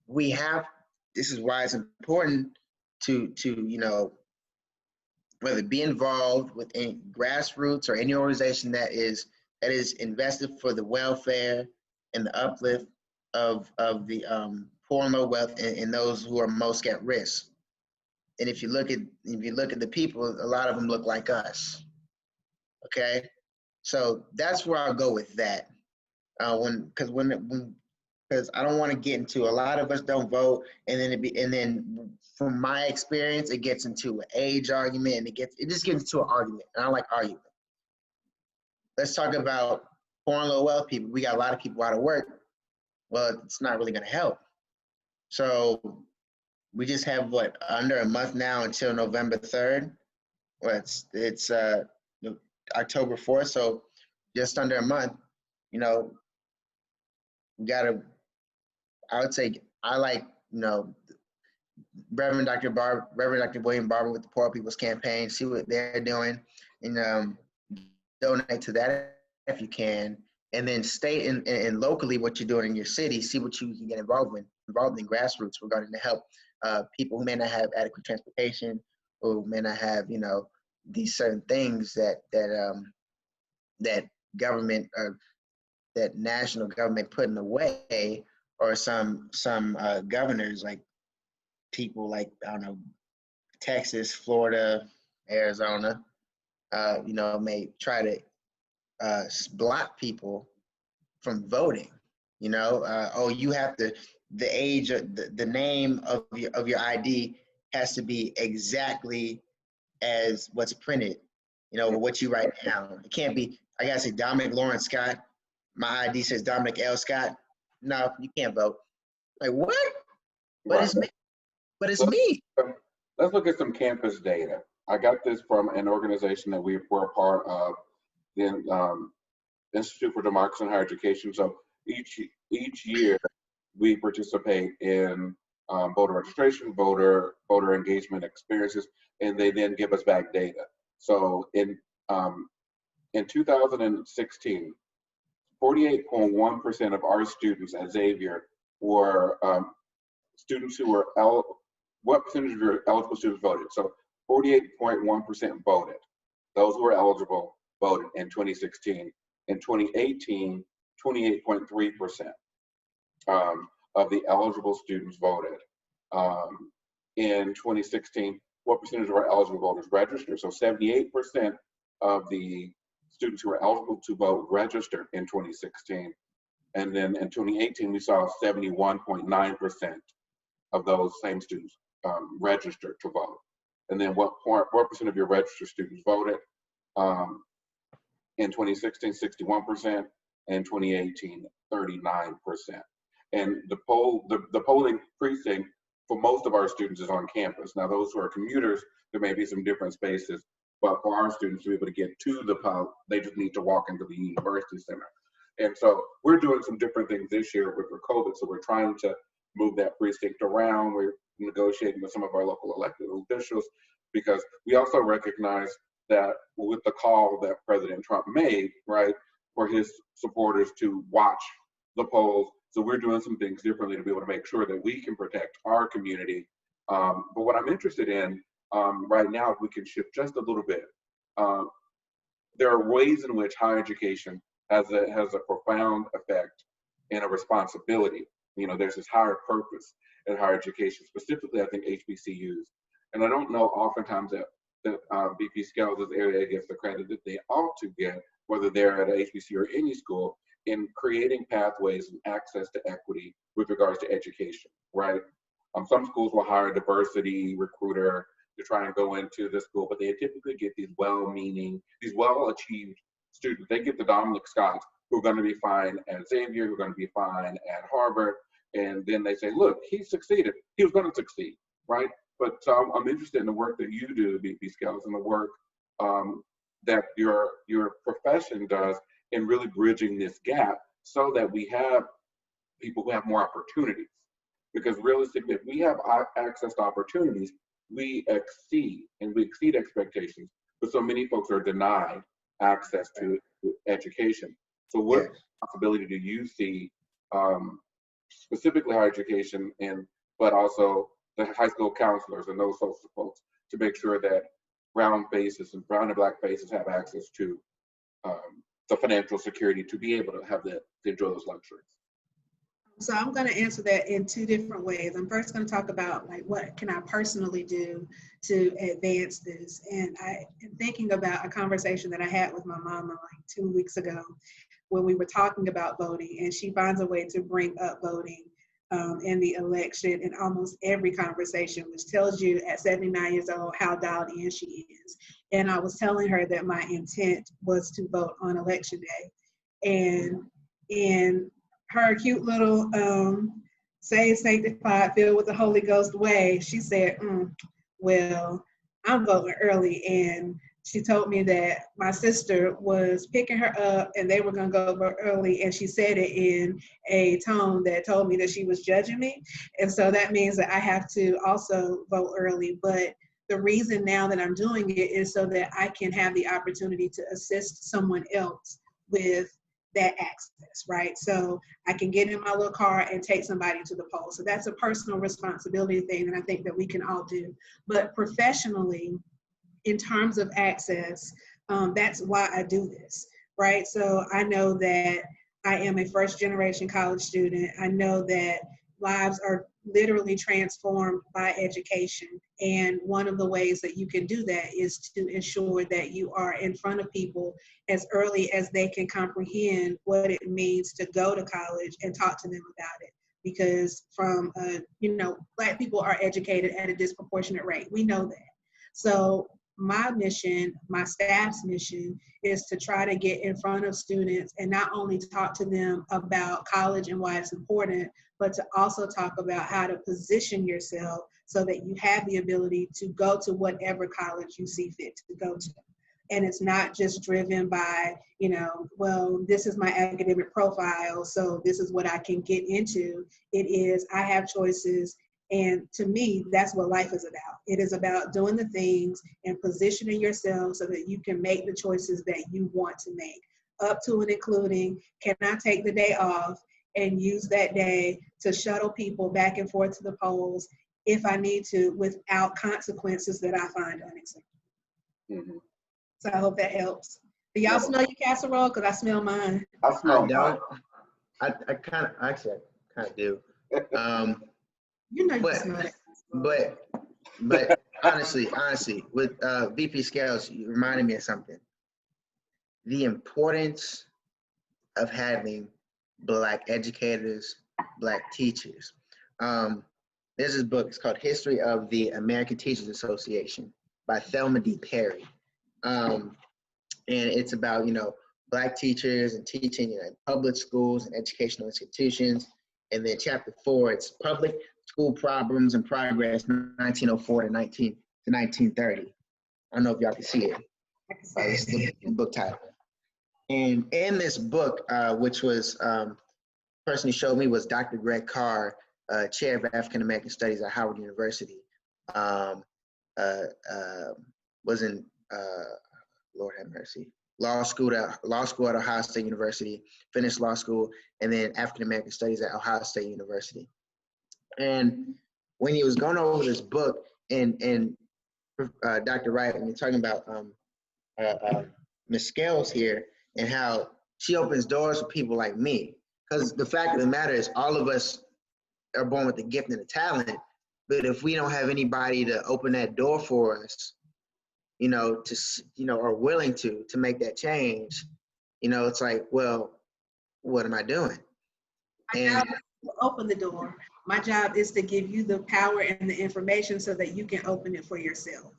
This is why it's important to whether be involved with any grassroots or any organization that is invested for the welfare and the uplift of the poor and low wealth and those who are most at risk. And if you look at the people, a lot of them look like us. Okay, so that's where I'll go with that. Because I don't want to get into, a lot of us don't vote, and then from my experience, it gets into an age argument, and it just gets into an argument, and I don't like argument. Let's talk about poor and low wealth people. We got a lot of people out of work. Well, it's not really going to help. So we just have under a month now until November 3rd. Well, it's October 4th, so just under a month. We gotta. I would say I like Reverend Dr. William Barber with the Poor People's Campaign. See what they're doing, and donate to that if you can. And then state and locally what you're doing in your city. See what you can get involved in grassroots regarding to help people who may not have adequate transportation, who may not have these certain things that government or that national government put in the way or some governors, like people like, I don't know, Texas, Florida, Arizona, may try to block people from voting. You have to, the age, the name of your ID has to be exactly as what's printed, what you write down. It can't be, I gotta say Dominic Lawrence Scott, my ID says Dominic L. Scott. No, you can't vote. Like, what? But Right. it's me. But it's So, me. let's look at some campus data. I got this from an organization that we were a part of, the Institute for Democracy and Higher Education. So each year we participate in voter registration, voter engagement experiences, and they then give us back data. So in 2016, 48.1% of our students at Xavier were students who were what percentage of your eligible students voted? So 48.1% voted. Those who were eligible voted in 2016. In 2018, 28.3% of the eligible students voted. In 2016, what percentage of our eligible voters registered? So 78% of the students who were eligible to vote registered in 2016. And then in 2018, we saw 71.9% of those same students registered to vote. And then what percent of your registered students voted? In 2016, 61%. In 2018, 39%. And the polling precinct for most of our students is on campus. Now, those who are commuters, there may be some different spaces, but for our students to be able to get to the poll, they just need to walk into the university center. And so we're doing some different things this year with COVID. So we're trying to move that precinct around. We're negotiating with some of our local elected officials, because we also recognize that with the call that President Trump made, right, for his supporters to watch the polls. So we're doing some things differently to be able to make sure that we can protect our community. But what I'm interested in right now, if we can shift just a little bit, there are ways in which higher education has a profound effect and a responsibility. There's this higher purpose in higher education, specifically I think HBCUs. And I don't know oftentimes that VP Scales' area gets the credit that they ought to get, whether they're at a HBCU or any school, in creating pathways and access to equity with regards to education, right? Some schools will hire a diversity recruiter to try and go into the school, but they typically get these well-meaning, these well-achieved students. They get the Dominic Scott who are going to be fine at Xavier, who are going to be fine at Harvard, and then they say, look, he succeeded. He was going to succeed, right? But I'm interested in the work that you do, VP Scales, and the work that your profession does in really bridging this gap so that we have people who have more opportunities. Because realistically, if we have access to opportunities, we exceed expectations, but so many folks are denied access to education. So what possibility do you see, specifically higher education, but also the high school counselors and those folks, to make sure that brown and black faces have access to the financial security to be able to enjoy those luxuries? So I'm going to answer that in two different ways. I'm first going to talk about what can I personally do to advance this. And I am thinking about a conversation that I had with my mama 2 weeks ago when we were talking about voting, and she finds a way to bring up voting in the election in almost every conversation, which tells you at 79 years old how dialed in she is. And I was telling her that my intent was to vote on election day. And in her cute little saved, sanctified, filled with the Holy Ghost way, she said, well, I'm voting early. And she told me that my sister was picking her up and they were going to go vote early. And she said it in a tone that told me that she was judging me. And so that means that I have to also vote early. But the reason now that I'm doing it is so that I can have the opportunity to assist someone else with that access, right? So I can get in my little car and take somebody to the poll. So that's a personal responsibility thing that I think that we can all do. But professionally, in terms of access, that's why I do this, right? So I know that I am a first generation college student. I know that lives are literally transformed by education. And one of the ways that you can do that is to ensure that you are in front of people as early as they can comprehend what it means to go to college and talk to them about it. Because Black people are educated at a disproportionate rate. We know that. So my mission, my staff's mission, is to try to get in front of students and not only talk to them about college and why it's important, but to also talk about how to position yourself so that you have the ability to go to whatever college you see fit to go to. And it's not just driven by, well, this is my academic profile, so this is what I can get into. It is, I have choices. And to me, that's what life is about. It is about doing the things and positioning yourself so that you can make the choices that you want to make, up to and including, can I take the day off and use that day to shuttle people back and forth to the polls if I need to, without consequences that I find unacceptable. Mm-hmm. So I hope that helps. Do y'all smell your casserole? Because I smell mine. I smell mine. I kind of do. You know you smell it. But honestly, with VP Scales, you reminded me of something. The importance of having Black educators, Black teachers. There's this book, it's called History of the American Teachers Association by Thelma D. Perry. And it's about, Black teachers and teaching in public schools and educational institutions. And then chapter 4, it's public school problems and progress, 1904 to 1930. I don't know if y'all can see it. This is the book title. And in this book, which was, person who showed me was Dr. Greg Carr, chair of African American Studies at Howard University. Was in, Lord have mercy, law school at Ohio State University, finished law school, and then African American Studies at Ohio State University. And when he was going over this book, and Dr. Wright, when you're talking about Ms. Scales here, and how she opens doors for people like me, because the fact of the matter is all of us are born with the gift and the talent, but if we don't have anybody to open that door for us, are willing to make that change, it's like, well, what am I doing? My job is to open the door. My job is to give you the power and the information so that you can open it for yourself.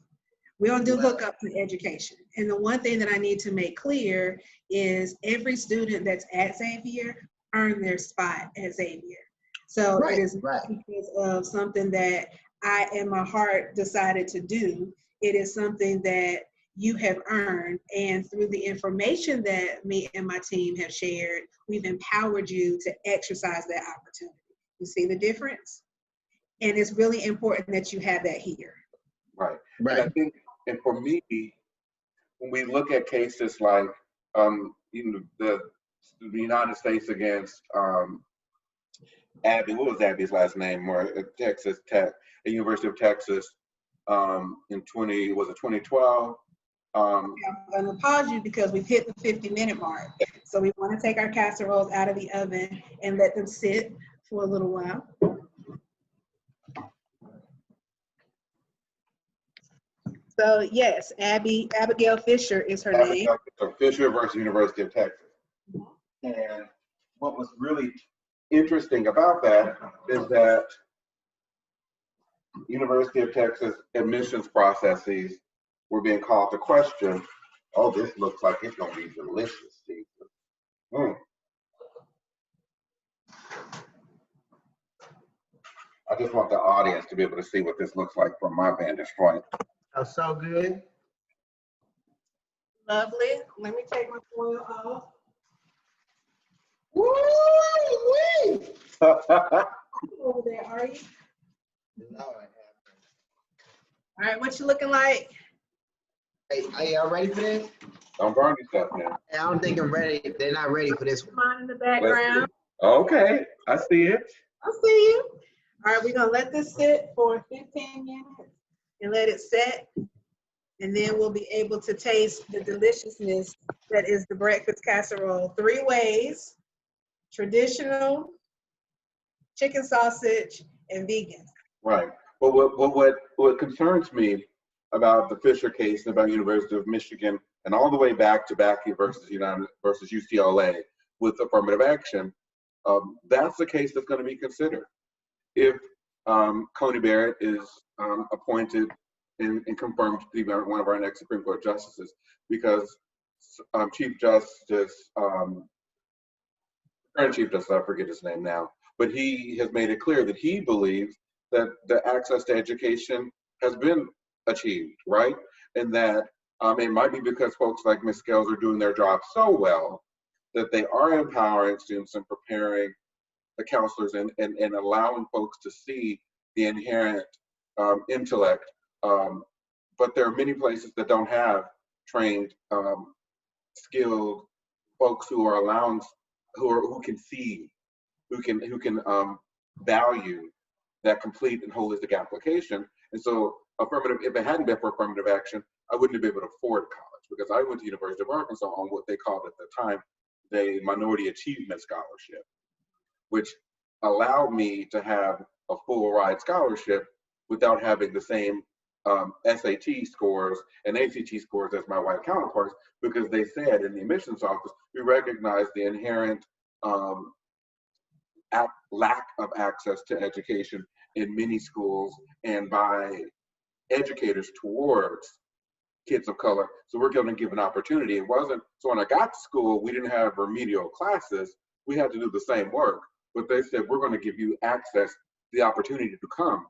We don't do hookups in education. And the one thing that I need to make clear is every student that's at Xavier earned their spot at Xavier. So it is not because of something that I in my heart decided to do. It is something that you have earned, and through the information that me and my team have shared, we've empowered you to exercise that opportunity. You see the difference? And it's really important that you have that here. Right. And I think, and for me, when we look at cases like the United States against Abby, what was Abby's last name? Or Texas Tech, the University of Texas, in 2012. I'm going to pause you because we've hit the 50-minute mark. So we want to take our casseroles out of the oven and let them sit for a little while. So yes, Abigail Fisher is her name. Fisher versus University of Texas. And what was really interesting about that is that University of Texas admissions processes were being called to question. Oh, this looks like it's going to be delicious, Jesus. I just want the audience to be able to see what this looks like from my vantage point. Oh, so good. Lovely. Let me take my foil off. Woo-wee! Over there, are you? No, I haven't. All right, what you looking like? Hey, are y'all ready for this? Don't burn yourself now. I don't think I'm ready. They're not ready for this one. Mine in the background. Okay, I see it. I see you. All right, we're gonna let this sit for 15 minutes and let it set. And then we'll be able to taste the deliciousness that is the breakfast casserole. 3 ways traditional, chicken sausage, and vegan. Right. But what concerns me about the Fisher case and about University of Michigan and all the way back to Bakke versus UCLA with affirmative action, that's the case that's going to be considered. If Coney Barrett is appointed and confirmed to be one of our next Supreme Court justices, because Chief Justice, current Chief Justice, I forget his name now, but he has made it clear that he believes that the access to education has been achieved, right? And that it might be because folks like Ms. Scales are doing their job so well that they are empowering students and preparing the counselors and allowing folks to see the inherent intellect. But there are many places that don't have trained, skilled folks who are allowing, who can see, who can value that complete and holistic application. And so if it hadn't been for affirmative action, I wouldn't have been able to afford college, because I went to University of Arkansas on what they called at the time the Minority Achievement Scholarship, which allowed me to have a full ride scholarship without having the same SAT scores and ACT scores as my white counterparts, because they said in the admissions office, we recognize the inherent lack of access to education in many schools and by educators towards kids of color. So we're going to give an opportunity. It wasn't, so when I got to school, we didn't have remedial classes. We had to do the same work, but they said, we're going to give you access, the opportunity to come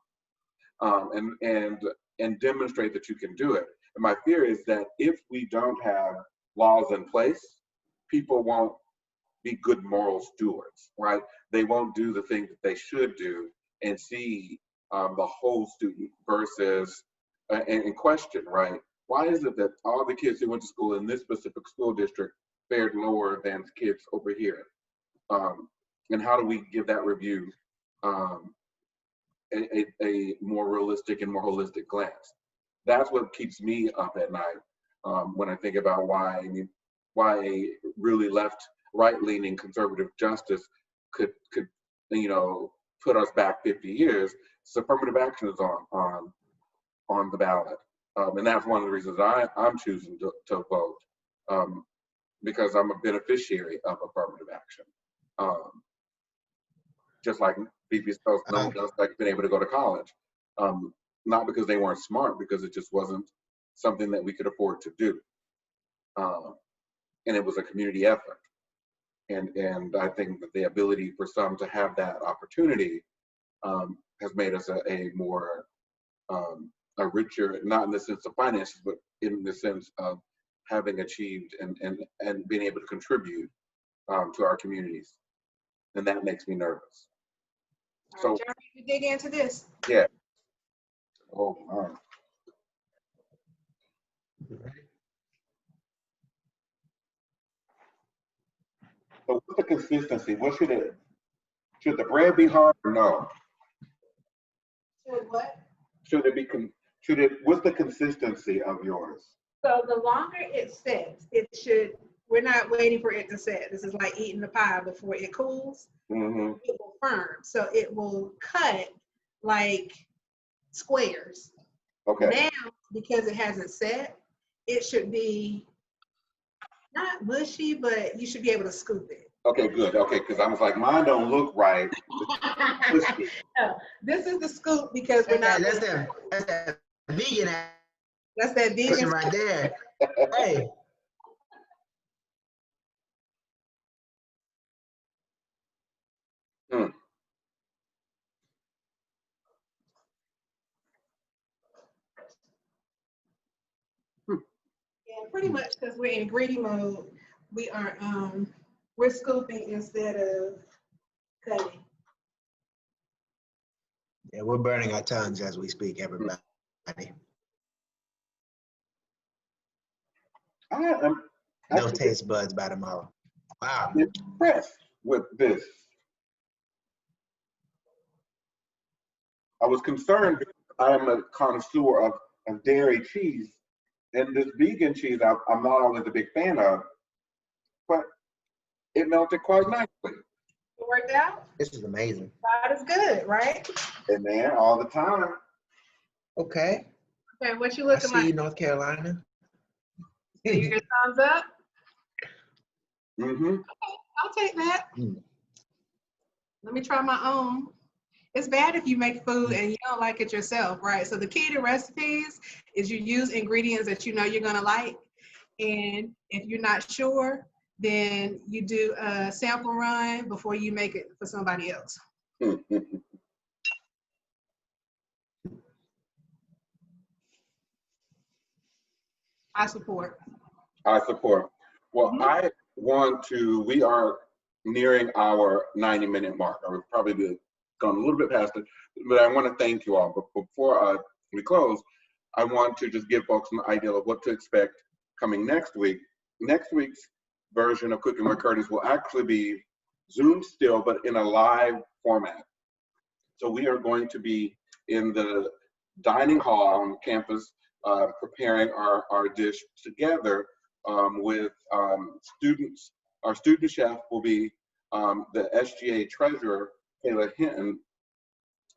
and demonstrate that you can do it. And my fear is that if we don't have laws in place, people won't be good moral stewards, right? They won't do the things that they should do and see the whole student versus, and question, right? Why is it that all the kids who went to school in this specific school district fared lower than kids over here? And how do we give that review a more realistic and more holistic glance? That's what keeps me up at night when I think about why a really right-leaning conservative justice could put us back 50 years. So affirmative action is on the ballot, and that's one of the reasons I'm choosing to vote, because I'm a beneficiary of affirmative action. Just like previous folks, no one else like been able to go to college, not because they weren't smart, because it just wasn't something that we could afford to do, and it was a community effort. And I think that the ability for some to have that opportunity has made us a more a richer, not in the sense of finances, but in the sense of having achieved and being able to contribute to our communities, and that makes me nervous. All right, Jeremy, you dig into this. Yeah. Oh, all right. So what's the consistency? What should the bread be hard or no? Should what? Should it be, what's the consistency of yours? So the longer it sets, we're not waiting for it to set. This is like eating the pie before it cools. Mm-hmm. It will firm. So it will cut like squares. Okay. Now, because it hasn't set, it should be not mushy, but you should be able to scoop it. Okay, good. Okay, because I was like, mine don't look right. No, this is the scoop because we're not. That's that vegan. That's that vegan right there. Hey. Hmm. Yeah, pretty much because we're in greedy mode. We are we're scooping instead of cutting. Yeah, we're burning our tongues as we speak, everybody. No taste buds by tomorrow. Wow. Impressed with this. I was concerned because I'm a connoisseur of dairy cheese, and this vegan cheese I'm not always a big fan of, but it melted quite nicely. It worked out? This is amazing. God is good, right? And man, all the time. Okay. Okay, what you I looking see you, like? North Carolina. So you get thumbs up? Mm-hmm. I'll take that. Mm. Let me try my own. It's bad if you make food and you don't like it yourself, right? So the key to recipes is you use ingredients that you know you're gonna like. And if you're not sure, then you do a sample run before you make it for somebody else. I support. I support. Well, we are nearing our 90-minute mark. I would probably be gone a little bit past it, but I want to thank you all. But before we close, I want to just give folks an idea of what to expect coming next week. Next week's version of Cooking with Curtis will actually be Zoom still, but in a live format. So we are going to be in the dining hall on campus preparing our dish together with students. Our student chef will be the SGA treasurer, Kayla Hinton,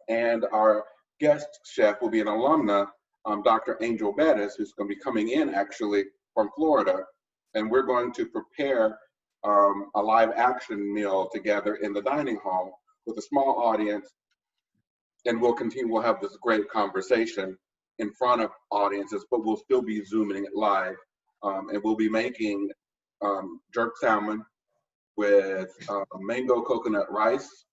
and our guest chef will be an alumna, Dr. Angel Bettis, who's going to be coming in actually from Florida. And we're going to prepare a live action meal together in the dining hall with a small audience. And we'll have this great conversation in front of audiences, but we'll still be Zooming it live. And we'll be making jerk salmon with mango coconut rice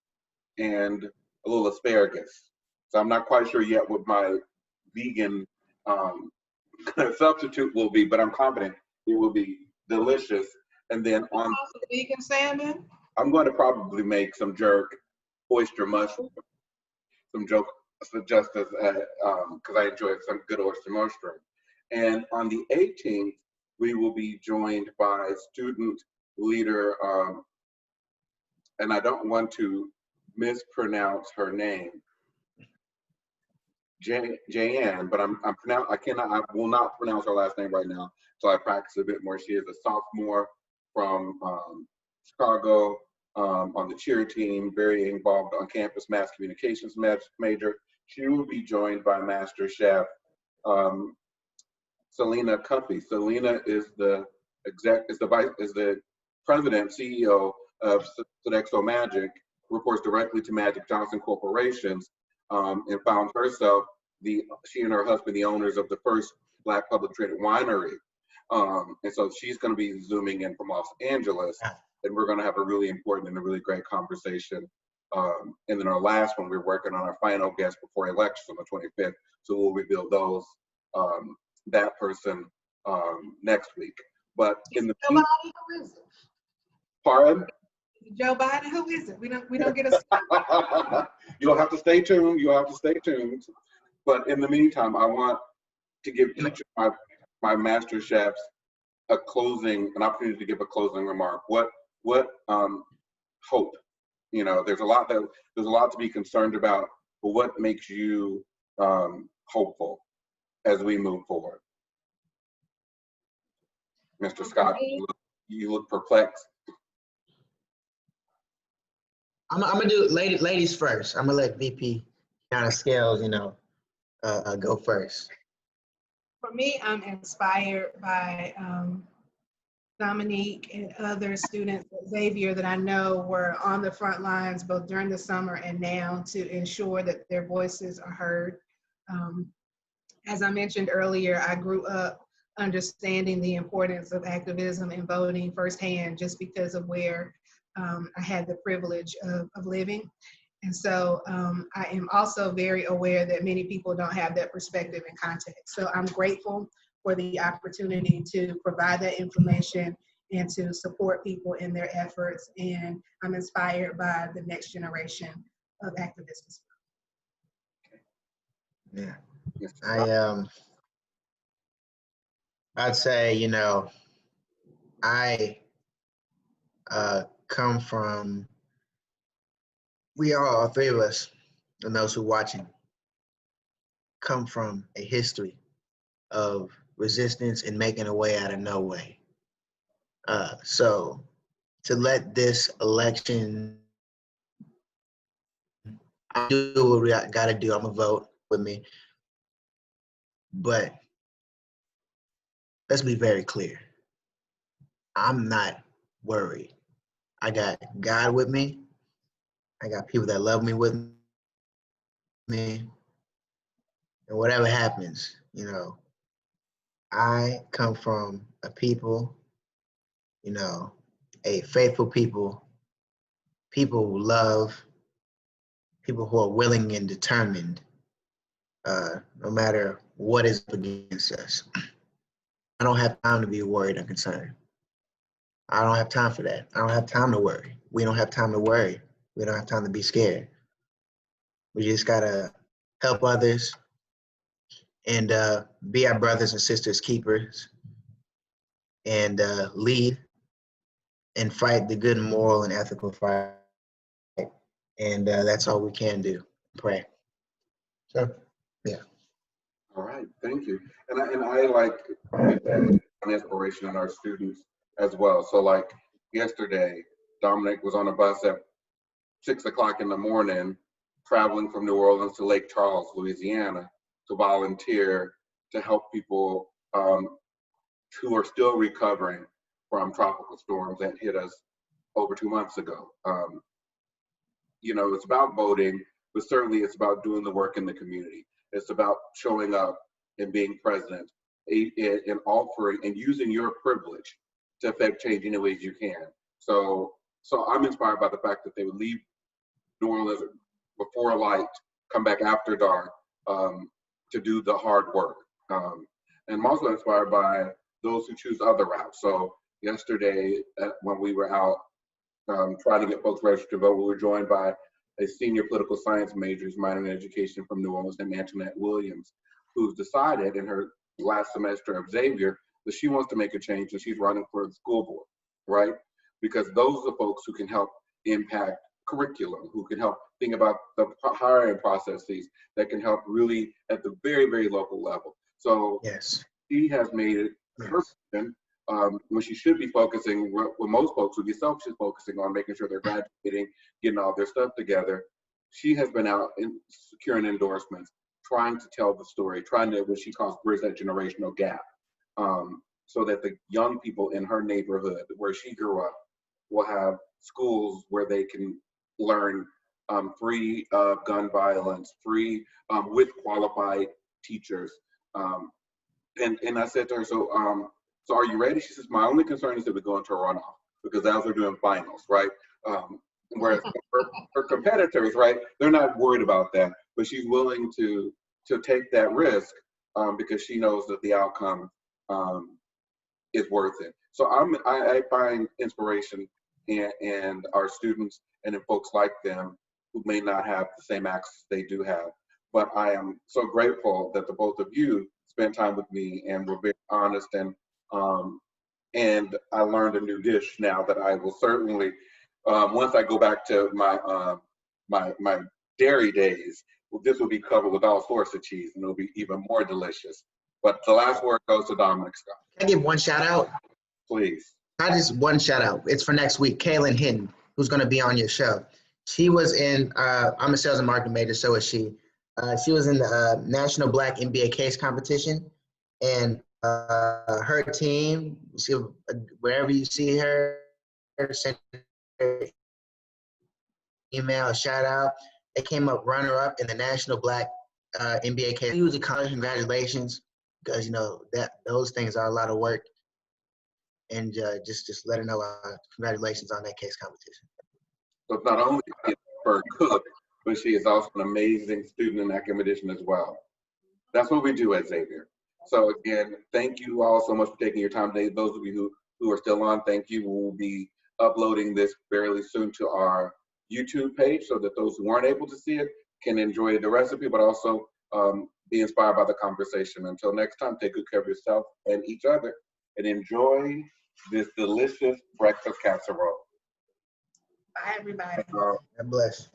and a little asparagus. So I'm not quite sure yet what my vegan substitute will be, but I'm confident it will be delicious. And then on vegan salmon, I'm going to probably make some jerk oyster mushroom, some joke just as because I enjoy some good oyster mushroom. And on the 18th, we will be joined by student leader, and I don't want to mispronounce her name, Jayanne, but I will not pronounce her last name right now, so I practice a bit more. She is a sophomore from Chicago, on the cheer team, very involved on campus, mass communications major. She will be joined by Master Chef Selena Cuffey. Selena is the president, CEO of Sodexo Magic, reports directly to Magic Johnson Corporations, and found herself she and her husband the owners of the first Black public traded winery. And so she's going to be zooming in from Los Angeles, and we're going to have a really important and a really great conversation. And then our last one, we're working on our final guest before elections on the 25th. So we'll reveal that person next week. But in the Joe Biden, who is it? Pardon? Joe Biden, who is it? We don't get a. You'll have to stay tuned. But in the meantime, I want to give each of my master chefs an opportunity to give a closing remark. What hope? You know, there's a lot to be concerned about, but what makes you hopeful as we move forward? Mr. Scott, you look perplexed. I'm gonna do ladies first. I'm gonna let VP Keyana Scales, go first. For me, I'm inspired by Dominic and other students at Xavier that I know were on the front lines both during the summer and now to ensure that their voices are heard. As I mentioned earlier, I grew up understanding the importance of activism and voting firsthand just because of where I had the privilege of living. And so I am also very aware that many people don't have that perspective and context. So I'm grateful for the opportunity to provide that information and to support people in their efforts. And I'm inspired by the next generation of activists. Yeah, I'd say, I come from, all three of us, and those who are watching, come from a history of resistance and making a way out of no way. So to let this election I do what we gotta do. I'm gonna vote with me. But let's be very clear. I'm not worried. I got God with me. I got people that love me with me. And whatever happens, you know, I come from a people, you know, a faithful people, people who love, people who are willing and determined, no matter what is against us. I don't have time to be worried or concerned. I don't have time for that. I don't have time to worry. We don't have time to worry. We don't have time to be scared. We just gotta help others and be our brothers and sisters keepers and lead and fight the good moral and ethical fight. And that's all we can do. Pray. So, yeah. All right, thank you. And I like an inspiration in our students as well. So like yesterday, Dominic was on a bus at 6 o'clock in the morning, traveling from New Orleans to Lake Charles, Louisiana, to volunteer to help people who are still recovering from tropical storms that hit us over 2 months ago. You know, it's about voting, but certainly it's about doing the work in the community. It's about showing up and being present and offering and using your privilege to affect change in any ways you can. So I'm inspired by the fact that they would leave New Orleans before light, come back after dark to do the hard work. And I'm also inspired by those who choose other routes. So yesterday, when we were out trying to get folks registered to vote, we were joined by a senior political science major who's minoring in education from New Orleans named Antoinette Williams, who's decided in her last semester of Xavier that she wants to make a change and she's running for the school board, right? Because those are the folks who can help impact curriculum, who can help think about the hiring processes that can help really at the very, very local level. So Yes. she has made it her mission, when she should be focusing, what most folks would be selfish, focusing on making sure they're graduating, getting all their stuff together. She has been out in securing endorsements, trying to tell the story, trying to, what she calls, bridge that generational gap, so that the young people in her neighborhood where she grew up will have schools where they can learn free of gun violence, free with qualified teachers. And I said to her, so are you ready? She says, my only concern is that we go into a runoff because as we're doing finals, right? Whereas her competitors, right, they're not worried about that, but she's willing to take that risk because she knows that the outcome is worth it. So I find inspiration in our students and in folks like them who may not have the same access they do have. But I am so grateful that the both of you spent time with me and were very honest, and I learned a new dish now that I will certainly, once I go back to my dairy days, this will be covered with all sorts of cheese and it'll be even more delicious. But the last word goes to Dominic Scott. Can I give one shout out? Please. Not just one shout out. It's for next week. Kaylin Hinton, who's going to be on your show. She was in, I'm a sales and marketing major, so is she. She was in the National Black NBA Case Competition, and her team, wherever you see her, send her email, a shout out. They came up runner-up in the National Black NBA Case. Huge congratulations, because you know that those things are a lot of work, and just let her know congratulations on that case competition. So not only is her cook, but she is also an amazing student and academician as well. That's what we do at Xavier. So again, thank you all so much for taking your time today. Those of you who are still on, thank you. We'll be uploading this fairly soon to our YouTube page so that those who weren't able to see it can enjoy the recipe, but also be inspired by the conversation. Until next time, take good care of yourself and each other, and enjoy this delicious breakfast casserole. Bye, everybody. God bless.